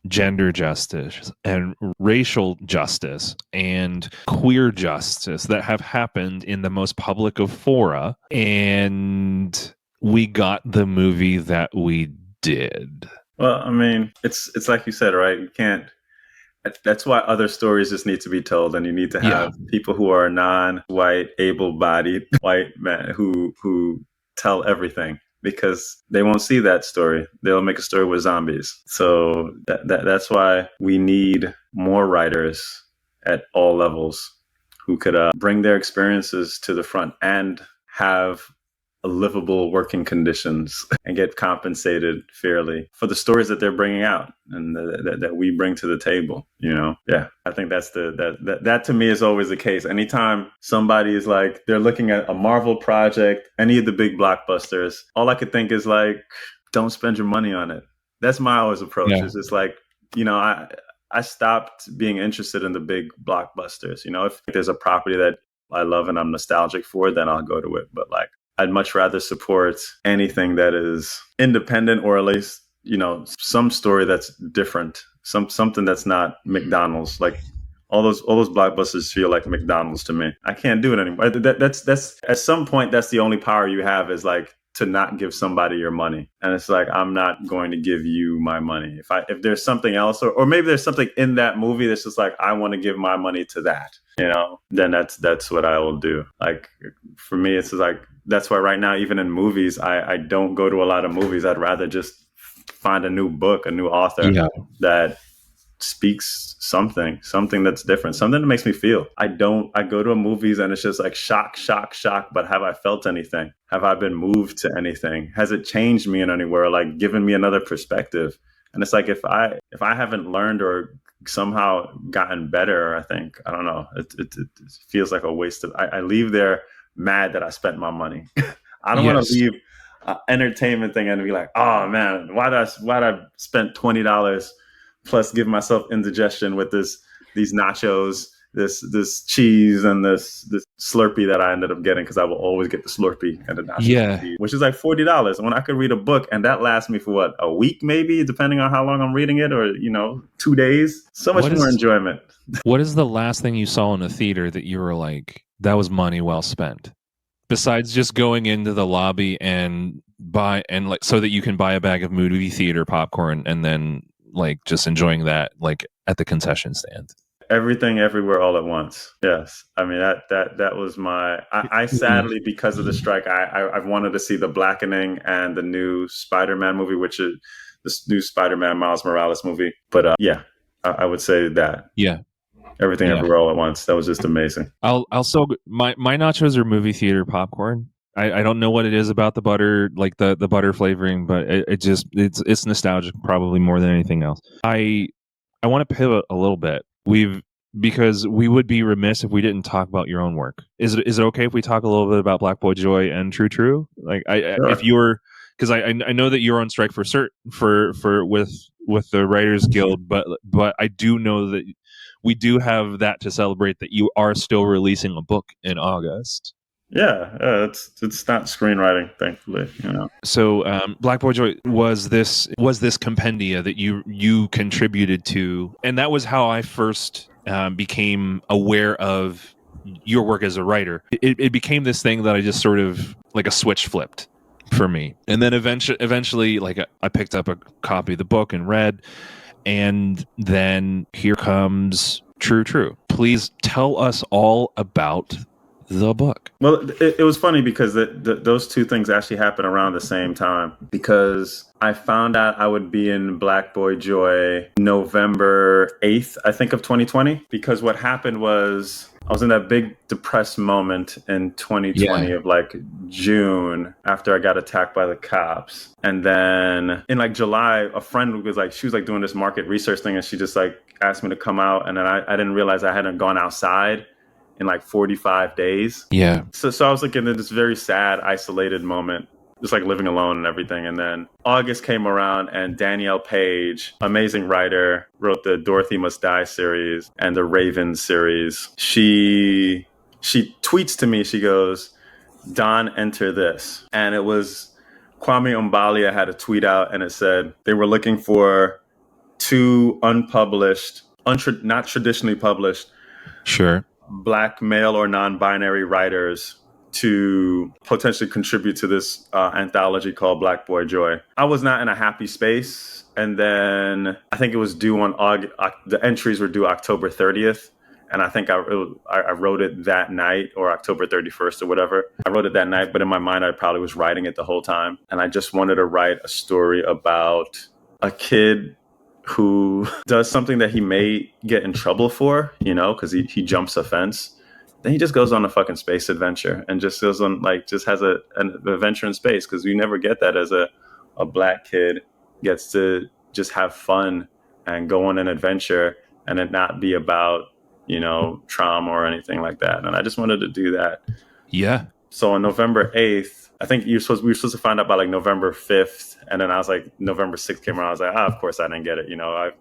gender justice and racial justice and queer justice that have happened in the most public of fora, and we got the movie that we did. Well, I mean, it's like you said, right? You can't. That's why other stories just need to be told, and you need to have people who are non-white, able-bodied white men who tell everything, because they won't see that story. They'll make a story with zombies. So that's why we need more writers at all levels who could bring their experiences to the front and have livable working conditions and get compensated fairly for the stories that they're bringing out and that we bring to the table. Yeah, I think that's that to me is always the case. Anytime somebody is like, they're looking at a Marvel project, any of the big blockbusters, all I could think is like, don't spend your money on it. That's my always approach. Yeah. It's just like, I stopped being interested in the big blockbusters. If there's a property that I love and I'm nostalgic for, then I'll go to it. But like, I'd much rather support anything that is independent, or at least, some story that's different, something that's not McDonald's. Like all those blockbusters feel like McDonald's to me. I can't do it anymore. That's at some point, that's the only power you have, is like to not give somebody your money. And it's like, I'm not going to give you my money. If there's something else, or maybe there's something in that movie that's just like, I want to give my money to that, then that's what I will do. Like for me, it's like, that's why right now, even in movies, I don't go to a lot of movies. I'd rather just find a new book, a new author that speaks something that's different, something that makes me feel. I go to movies and it's just like shock. But have I felt anything? Have I been moved to anything? Has it changed me in anywhere? Like given me another perspective? And it's like, if I haven't learned or somehow gotten better, I don't know. It feels like a waste of. I leave there mad that I spent my money. I don't want to leave an entertainment thing and be like, oh man, why'd I spend $20 plus give myself indigestion with these nachos, this cheese and this Slurpee that I ended up getting, because I will always get the Slurpee and the nachos, which is like $40. When I could read a book and that lasts me for a week maybe, depending on how long I'm reading it, or 2 days. So much more enjoyment. What is the last thing you saw in a theater that you were like, that was money well spent? Besides just going into the lobby and buy, and like, so that you can buy a bag of movie theater popcorn and then like just enjoying that like at the concession stand. Everything Everywhere All at Once. Yes. I mean, that was I sadly, because of the strike, I've wanted to see The Blackening and the new Spider-Man movie, which is this new Spider-Man Miles Morales movie. But yeah, I would say that. Yeah. Everything Yeah. Everywhere All at Once. That was just amazing. I'll still my nachos are movie theater popcorn. I don't know what it is about the butter, like the butter flavoring, but it's nostalgic probably more than anything else. I want to pivot a little bit. Because we would be remiss if we didn't talk about your own work. Is it okay if we talk a little bit about Black Boy Joy and True True? Like if Sure. you're, because I know that you're on strike for with the Writers Guild, but I do know that we do have that to celebrate, that you are still releasing a book in August. Yeah, it's not screenwriting, thankfully. So Black Boy Joy was this compendia that you contributed to, and that was how I first became aware of your work as a writer. It became this thing that I just sort of, like a switch flipped for me, and then eventually like I picked up a copy of the book and read, and then here comes True True. Please tell us all about the book. Well, it was funny because those two things actually happened around the same time, because I found out I would be in Black Boy Joy November 8th, I think, of 2020, because what happened was I was in that big depressed moment in 2020 of like June, after I got attacked by the cops. And then in like July, a friend was like, she was like doing this market research thing, and she just like asked me to come out. And then I didn't realize I hadn't gone outside in like 45 days. Yeah. So I was like in this very sad, isolated moment, just like living alone and everything. And then August came around, and Danielle Page, amazing writer, wrote the Dorothy Must Die series and the Raven series. She tweets to me, she goes, "Don, enter this." And it was Kwame Umbalia had a tweet out, and it said they were looking for two unpublished, not traditionally published, Sure, Black male or non-binary writers to potentially contribute to this anthology called Black Boy Joy. I was not in a happy space. And then I think it was due on August, the entries were due October 30th. And I think I wrote it that night, or October 31st or whatever. I wrote it that night, but in my mind, I probably was writing it the whole time. And I just wanted to write a story about a kid who does something that he may get in trouble for, because he jumps a fence. Then he just goes on a fucking space adventure and just goes on, like, just has an adventure in space, because you never get that as a Black kid gets to just have fun and go on an adventure and it not be about, trauma or anything like that. And I just wanted to do that. Yeah. So on November 8th, I think we were supposed to find out by like November 5th. And then I was like, November 6th came around. I was like, of course I didn't get it. I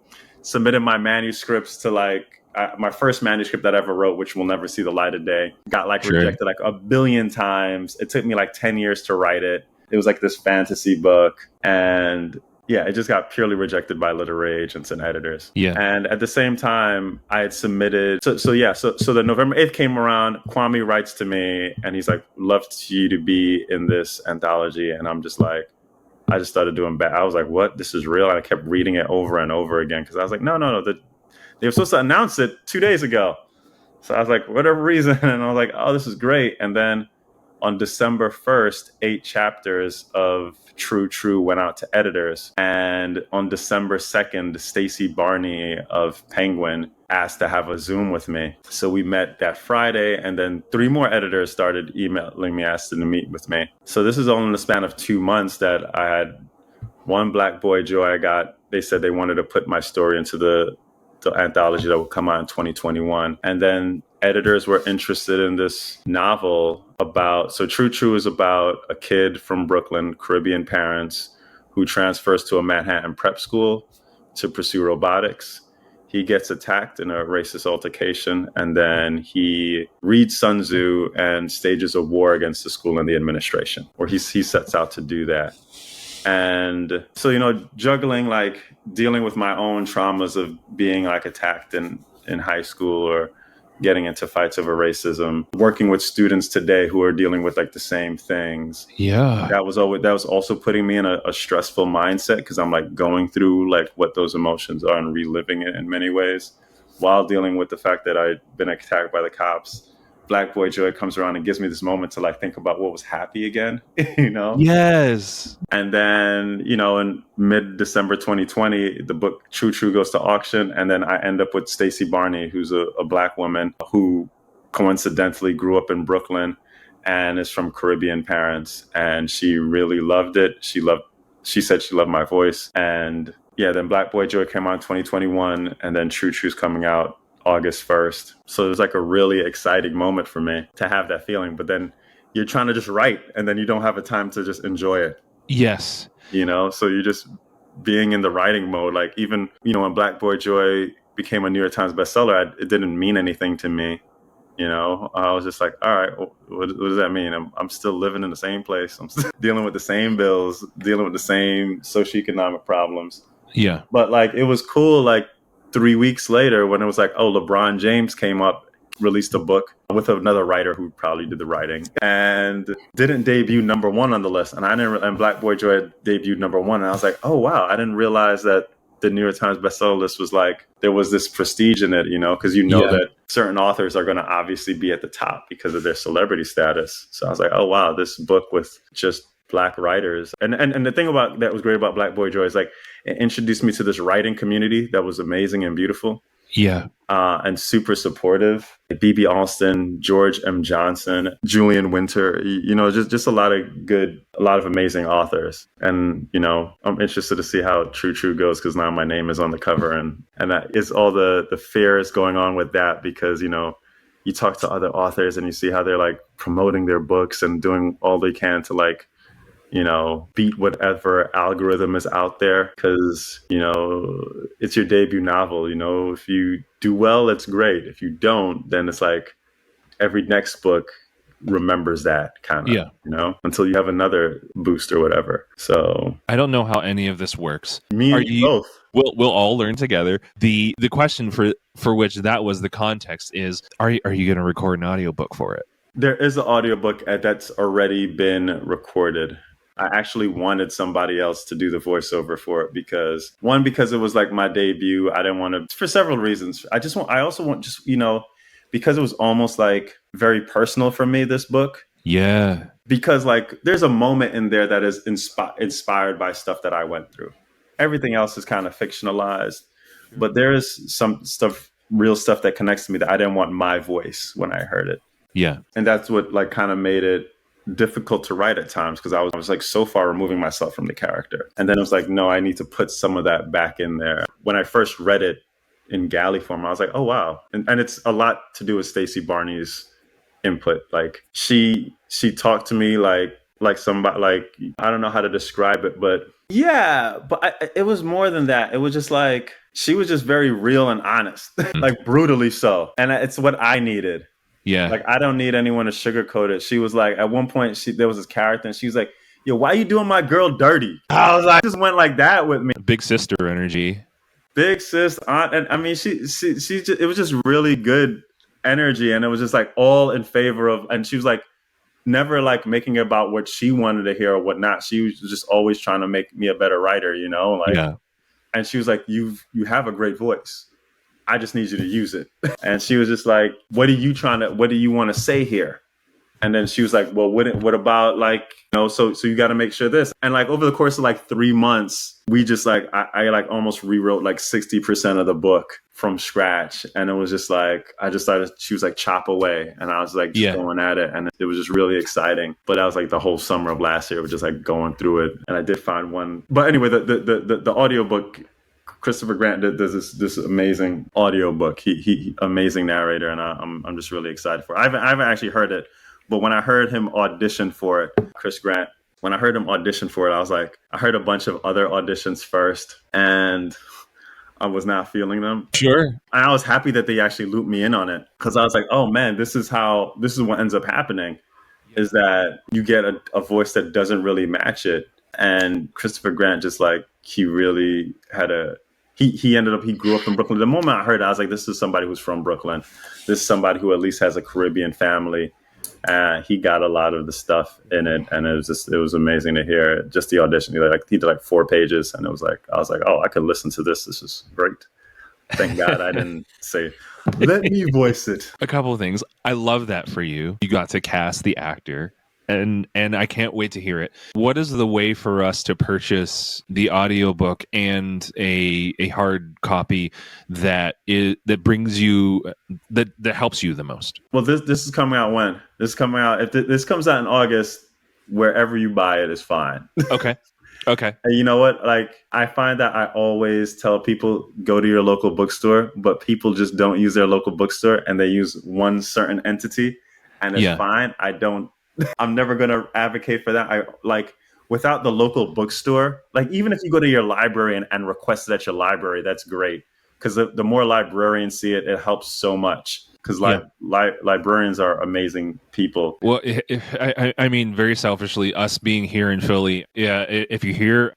submitted my manuscripts to my first manuscript that I ever wrote, which will never see the light of day, got rejected like a billion times. It took me like 10 years to write it. It was like this fantasy book. And yeah, it just got purely rejected by literary agents and editors. Yeah. And at the same time, I had submitted. So the November 8th came around. Kwame writes to me and he's like, "Love you to be in this anthology." And I'm just like, I just started doing bad. I was like, what? This is real? And I kept reading it over and over again, because I was like, no. They were supposed to announce it 2 days ago. So I was like, whatever reason. And I was like, oh, this is great. And then on December 1st, 8 chapters of True True went out to editors. And on December 2nd, Stacey Barney of Penguin asked to have a Zoom with me. So we met that Friday, and then 3 more editors started emailing me, asking to meet with me. So this is all in the span of 2 months that I had one Black Boy Joy. They said they wanted to put my story into the anthology that would come out in 2021. And then editors were interested in this novel so True True is about a kid from Brooklyn, Caribbean parents, who transfers to a Manhattan prep school to pursue robotics. He gets attacked in a racist altercation, and then he reads Sun Tzu and stages a war against the school and the administration, or he sets out to do that. And so, juggling, like, dealing with my own traumas of being like attacked in high school, or getting into fights over racism, working with students today who are dealing with like the same things. Yeah. That was also putting me in a stressful mindset, because I'm like going through like what those emotions are and reliving it in many ways. while dealing with the fact that I'd been attacked by the cops, Black Boy Joy comes around and gives me this moment to like think about what was happy again, you know? Yes. And then, you know, in mid-December 2020, the book True True goes to auction. And then I end up with Stacey Barney, who's a Black woman who coincidentally grew up in Brooklyn and is from Caribbean parents. And she really loved it. She said she loved my voice. And yeah, then Black Boy Joy came out in 2021, and then True True's coming out August 1st. So it was like a really exciting moment for me to have that feeling. But then you're trying to just write, and then you don't have a time to just enjoy it. Yes. You know, so you're just being in the writing mode. Like even, you know, when Black Boy Joy became a New York Times bestseller, it didn't mean anything to me. You know, I was just like, all right, what does that mean? I'm still living in the same place. I'm still dealing with the same bills, dealing with the same socioeconomic problems. Yeah. But like, it was cool. Like 3 weeks later when it was like, oh, LeBron James came up, released a book with another writer who probably did the writing and didn't debut #1 on the list. And Black Boy Joy debuted #1. And I was like, oh, wow, I didn't realize that the New York Times bestseller list was like, there was this prestige in it, you know, because you know that certain authors are going to obviously be at the top because of their celebrity status. So I was like, oh, wow, this book with just Black writers. And the thing about that was great about Black Boy Joy is like it introduced me to this writing community that was amazing and beautiful. Yeah. And super supportive. B.B. Alston, George M. Johnson, Julian Winter, you know, just a lot of amazing authors. And, you know, I'm interested to see how True True goes because now my name is on the cover and that is all the fears going on with that because, you know, you talk to other authors and you see how they're like promoting their books and doing all they can to like, you know, beat whatever algorithm is out there because, you know, it's your debut novel. You know, if you do well, it's great. If you don't, then it's like every next book remembers that kind of, you know, until you have another boost or whatever. So I don't know how any of this works. Me and you both. We'll all learn together. The question for which that was the context is, are you going to record an audiobook for it? There is an audiobook that's already been recorded. I actually wanted somebody else to do the voiceover for it because it was like my debut. I didn't want to, for several reasons. I also want just, you know, because it was almost like very personal for me, this book. Yeah. Because like there's a moment in there that is inspired by stuff that I went through. Everything else is kind of fictionalized, but there is some stuff, real stuff that connects to me that I didn't want my voice when I heard it. Yeah. And that's what like kind of made it difficult to write at times because I was like so far removing myself from the character. And then it was like, no, I need to put some of that back in there. When I first read it in galley form, I was like, oh, wow. And it's a lot to do with Stacey Barney's input. Like she talked to me like somebody, like, I don't know how to describe it, but yeah, but it was more than that. It was just like, she was just very real and honest, like brutally so. And it's what I needed. Yeah. Like, I don't need anyone to sugarcoat it. She was like, at one point, there was this character and she was like, yo, why are you doing my girl dirty? I was like, just went like that with me. Big sister energy. Big sis, aunt. And I mean, she just, it was just really good energy. And it was just like all in favor of, and she was like, never like making it about what she wanted to hear or whatnot. She was just always trying to make me a better writer, you know? Like, yeah. And she was like, you have a great voice. I just need you to use it. And she was just like, what do you want to say here? And then she was like, well, what about like, you know, so you got to make sure this. And like over the course of like 3 months, we just like, I like almost rewrote like 60% of the book from scratch. And it was just like, I just started, she was like, chop away. And I was like, just going at it. And it was just really exciting. But that was like the whole summer of last year, was just like going through it. And I did find one. But anyway, the audiobook, Christopher Grant does this amazing audiobook. He amazing narrator, and I'm just really excited for it. I haven't actually heard it, but when I heard him audition for it, Chris Grant, when I heard him audition for it, I was like, I heard a bunch of other auditions first, and I was not feeling them. Sure. And I was happy that they actually looped me in on it because I was like, oh man, this is what ends up happening, is that you get a voice that doesn't really match it, and Christopher Grant just like he really had he grew up in Brooklyn. The moment I heard it, I was like, this is somebody who's from Brooklyn. This is somebody who at least has a Caribbean family. He got a lot of the stuff in it. And it was amazing to hear just the audition. He did like 4 pages. And I was like, oh, I could listen to this. This is great. Thank God I didn't say, let me voice it. A couple of things. I love that for you. You got to cast the actor. And I can't wait to hear it. What is the way for us to purchase the audiobook and a hard copy that brings you that helps you the most? Well, this is coming out when? This is coming out, if this comes out in August, wherever you buy it is fine. Okay. Okay. And you know what? Like, I find that I always tell people, go to your local bookstore, but people just don't use their local bookstore and they use one certain entity, and it's fine. I'm never going to advocate for that. I like, without the local bookstore, like, even if you go to your library and request it at your library, that's great. Because the more librarians see it, it helps so much. Because librarians are amazing people. Well, I mean, very selfishly, us being here in Philly, if you hear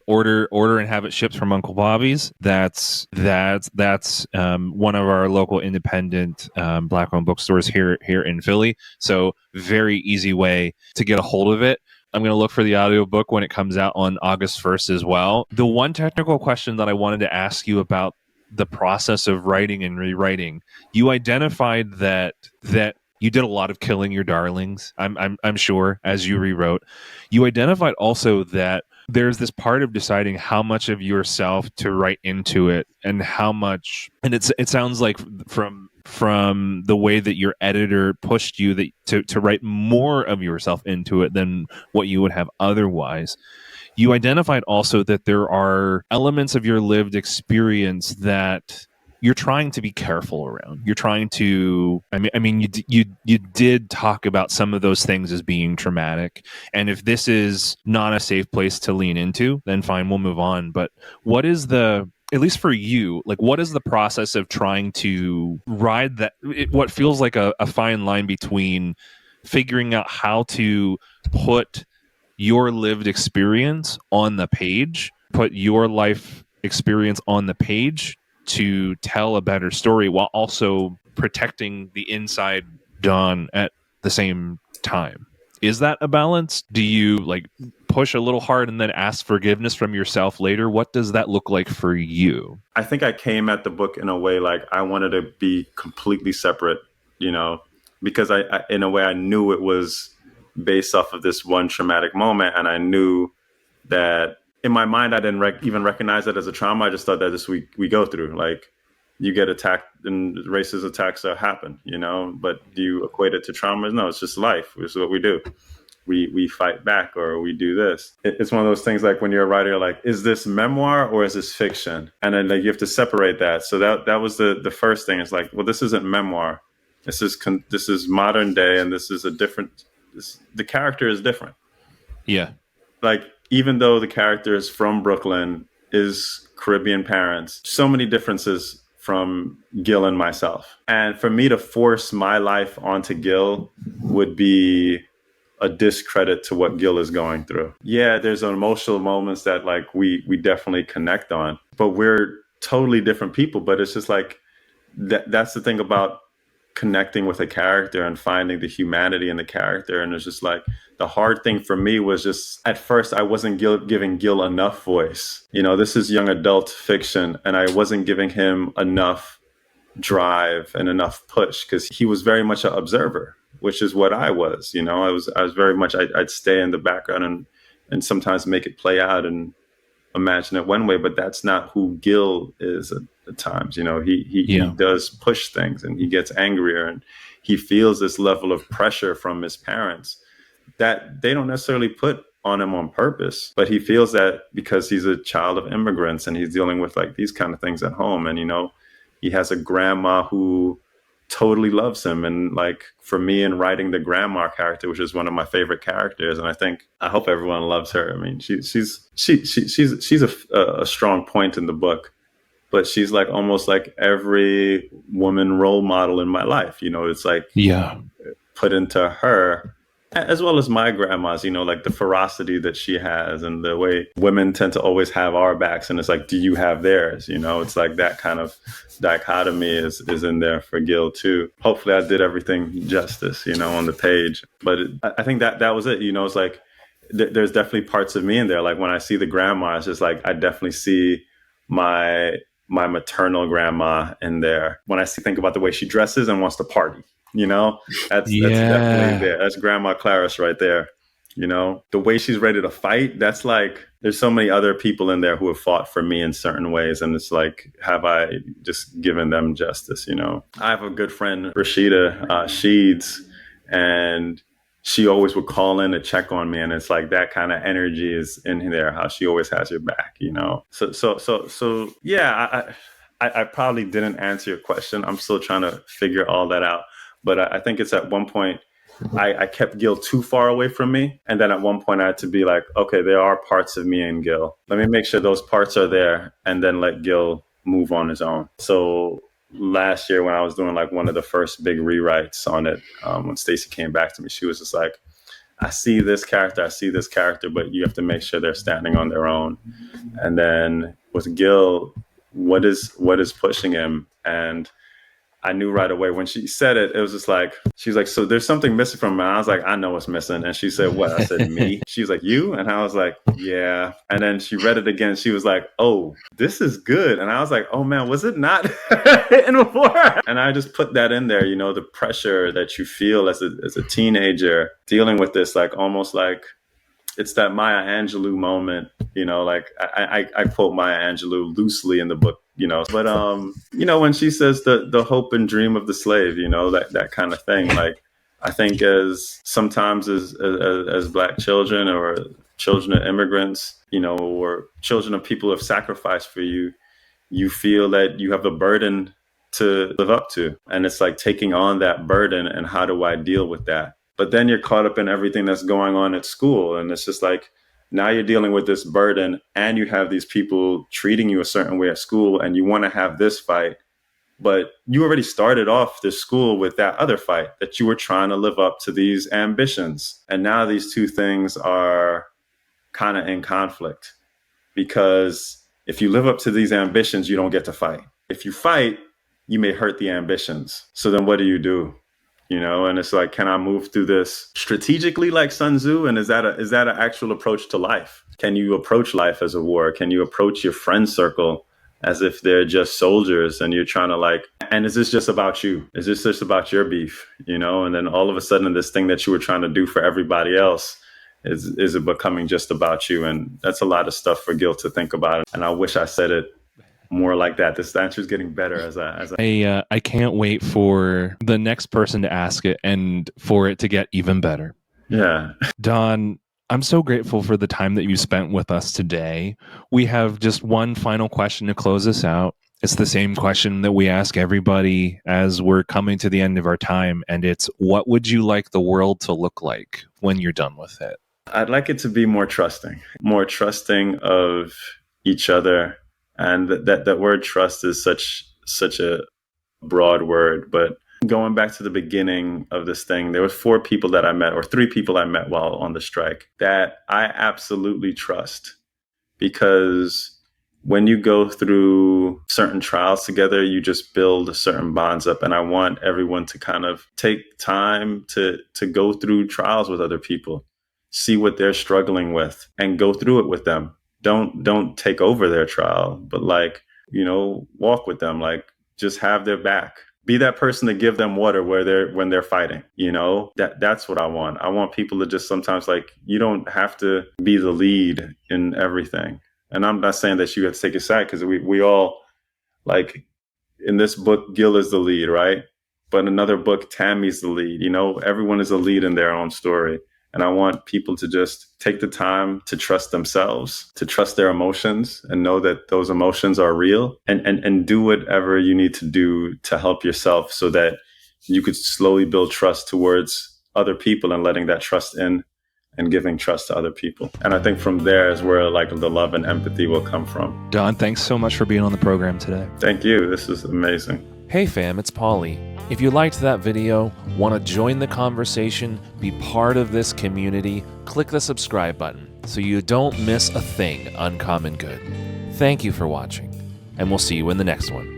order and have it shipped from Uncle Bobby's, that's one of our local independent Black-owned bookstores here in Philly. So very easy way to get a hold of it. I'm going to look for the audiobook when it comes out on August 1st as well. The one technical question that I wanted to ask you about the process of writing and rewriting, you identified that you did a lot of killing your darlings. I'm sure as you rewrote, you identified also that there's this part of deciding how much of yourself to write into it and how much. And it sounds like from the way that your editor pushed you to write more of yourself into it than what you would have otherwise. You identified also that there are elements of your lived experience that you're trying to be careful around. You're trying to, I mean, you did talk about some of those things as being traumatic. And if this is not a safe place to lean into, then fine, we'll move on. But what is at least for you, like, what is the process of trying to ride what feels like a fine line between figuring out how to put your lived experience on the page, put your life experience on the page to tell a better story while also protecting the inside Don at the same time? Is that a balance? Do you like push a little hard and then ask forgiveness from yourself later? What does that look like for you? I think I came at the book in a way like I wanted to be completely separate, because I in a way I knew it was based off of this one traumatic moment. And I knew that in my mind, I didn't even recognize it as a trauma. I just thought that this we go through. Like, you get attacked and racist attacks happen, but do you equate it to traumas? No, it's just life. It's what we do. We fight back, or we do this. It's one of those things like when you're a writer, you're like, is this memoir or is this fiction? And then like, you have to separate that. So that was the first thing. It's like, well, this isn't memoir. This is modern day, and this is the character is different. Yeah. Like, even though the character is from Brooklyn, is Caribbean parents, so many differences from Gil and myself. And for me to force my life onto Gil would be a discredit to what Gil is going through. Yeah, there's emotional moments that like we definitely connect on, but we're totally different people. But it's just like, that's the thing about connecting with a character and finding the humanity in the character. And it's just like, the hard thing for me was just, at first I wasn't giving Gil enough voice. This is young adult fiction, and I wasn't giving him enough drive and enough push, because he was very much an observer, which is what I was. I was very much, I'd stay in the background and sometimes make it play out and imagine it one way, but that's not who Gil is at times. He does push things, and he gets angrier, and he feels this level of pressure from his parents that they don't necessarily put on him on purpose, but he feels that because he's a child of immigrants and he's dealing with like these kind of things at home. And, he has a grandma who totally loves him. And like, for me, in writing the grandma character, which is one of my favorite characters, and I hope everyone loves her. I mean, she's a strong point in the book, but she's like almost like every woman role model in my life. It's like, put into her, as well as my grandma's, like the ferocity that she has and the way women tend to always have our backs. And it's like, do you have theirs? It's like that kind of dichotomy is in there for Gil too. Hopefully I did everything justice, on the page. But I think that was it. It's like, there's definitely parts of me in there. Like when I see the grandma, it's just like, I definitely see my my maternal grandma in there. When I think about the way she dresses and wants to party, that's definitely there. That's Grandma Clarice right there. The way she's ready to fight, that's like, there's so many other people in there who have fought for me in certain ways. And it's like, have I just given them justice? I have a good friend, Rashida Sheeds, and she always would call in to check on me. And it's like that kind of energy is in there, how she always has your back, So yeah, I probably didn't answer your question. I'm still trying to figure all that out. But I think it's at one point, I kept Gil too far away from me. And then at one point I had to be like, okay, there are parts of me and Gil. Let me make sure those parts are there and then let Gil move on his own. So last year when I was doing like one of the first big rewrites on it, when Stacey came back to me, she was just like, I see this character, but you have to make sure they're standing on their own. And then with Gil, what is pushing him? And I knew right away when she said it, it was just like, she was like, so there's something missing from me. And I was like, I know what's missing. And she said, what? I said, me. She was like, you? And I was like, yeah. And then she read it again. She was like, oh, this is good. And I was like, oh man, was it not hitting before? And I just put that in there, the pressure that you feel as a teenager dealing with this, like almost like it's that Maya Angelou moment, like I quote Maya Angelou loosely in the book, but when she says the hope and dream of the slave, that kind of thing, like I think as sometimes as Black children or children of immigrants, or children of people who have sacrificed for you, you feel that you have a burden to live up to. And it's like taking on that burden and how do I deal with that? But then you're caught up in everything that's going on at school. And it's just like, now you're dealing with this burden and you have these people treating you a certain way at school and you want to have this fight. But you already started off this school with that other fight that you were trying to live up to these ambitions. And now these two things are kind of in conflict because if you live up to these ambitions, you don't get to fight. If you fight, you may hurt the ambitions. So then what do? And it's like, can I move through this strategically like Sun Tzu? And is that an actual approach to life? Can you approach life as a war? Can you approach your friend circle as if they're just soldiers and you're trying to and is this just about you? Is this just about your beef? And then all of a sudden this thing that you were trying to do for everybody else, is it becoming just about you? And that's a lot of stuff for Gil to think about. And I wish I said it more like that. This answer is getting better as I can't wait for the next person to ask it and for it to get even better. Yeah. Don, I'm so grateful for the time that you spent with us today. We have just one final question to close us out. It's the same question that we ask everybody as we're coming to the end of our time. And it's, what would you like the world to look like when you're done with it? I'd like it to be more trusting of each other. And that word trust is such a broad word. But going back to the beginning of this thing, there were 4 people that I met, or 3 people I met while on the strike, that I absolutely trust. Because when you go through certain trials together, you just build certain bonds up. And I want everyone to kind of take time to go through trials with other people, see what they're struggling with, and go through it with them. Don't take over their trial, but walk with them, just have their back. Be that person to give them water when they're fighting. That's what I want. I want people to just sometimes you don't have to be the lead in everything. And I'm not saying that you have to take a side, because we all, in this book, Gil is the lead, right? But in another book, Tammy's the lead. Everyone is a lead in their own story. And I want people to just take the time to trust themselves, to trust their emotions and know that those emotions are real, and do whatever you need to do to help yourself so that you could slowly build trust towards other people and letting that trust in and giving trust to other people. And I think from there is where the love and empathy will come from. Don, thanks so much for being on the program today. Thank you. This is amazing. Hey fam, it's Paulie. If you liked that video, want to join the conversation, be part of this community, click the subscribe button so you don't miss a thing Uncommon Good. Thank you for watching, and we'll see you in the next one.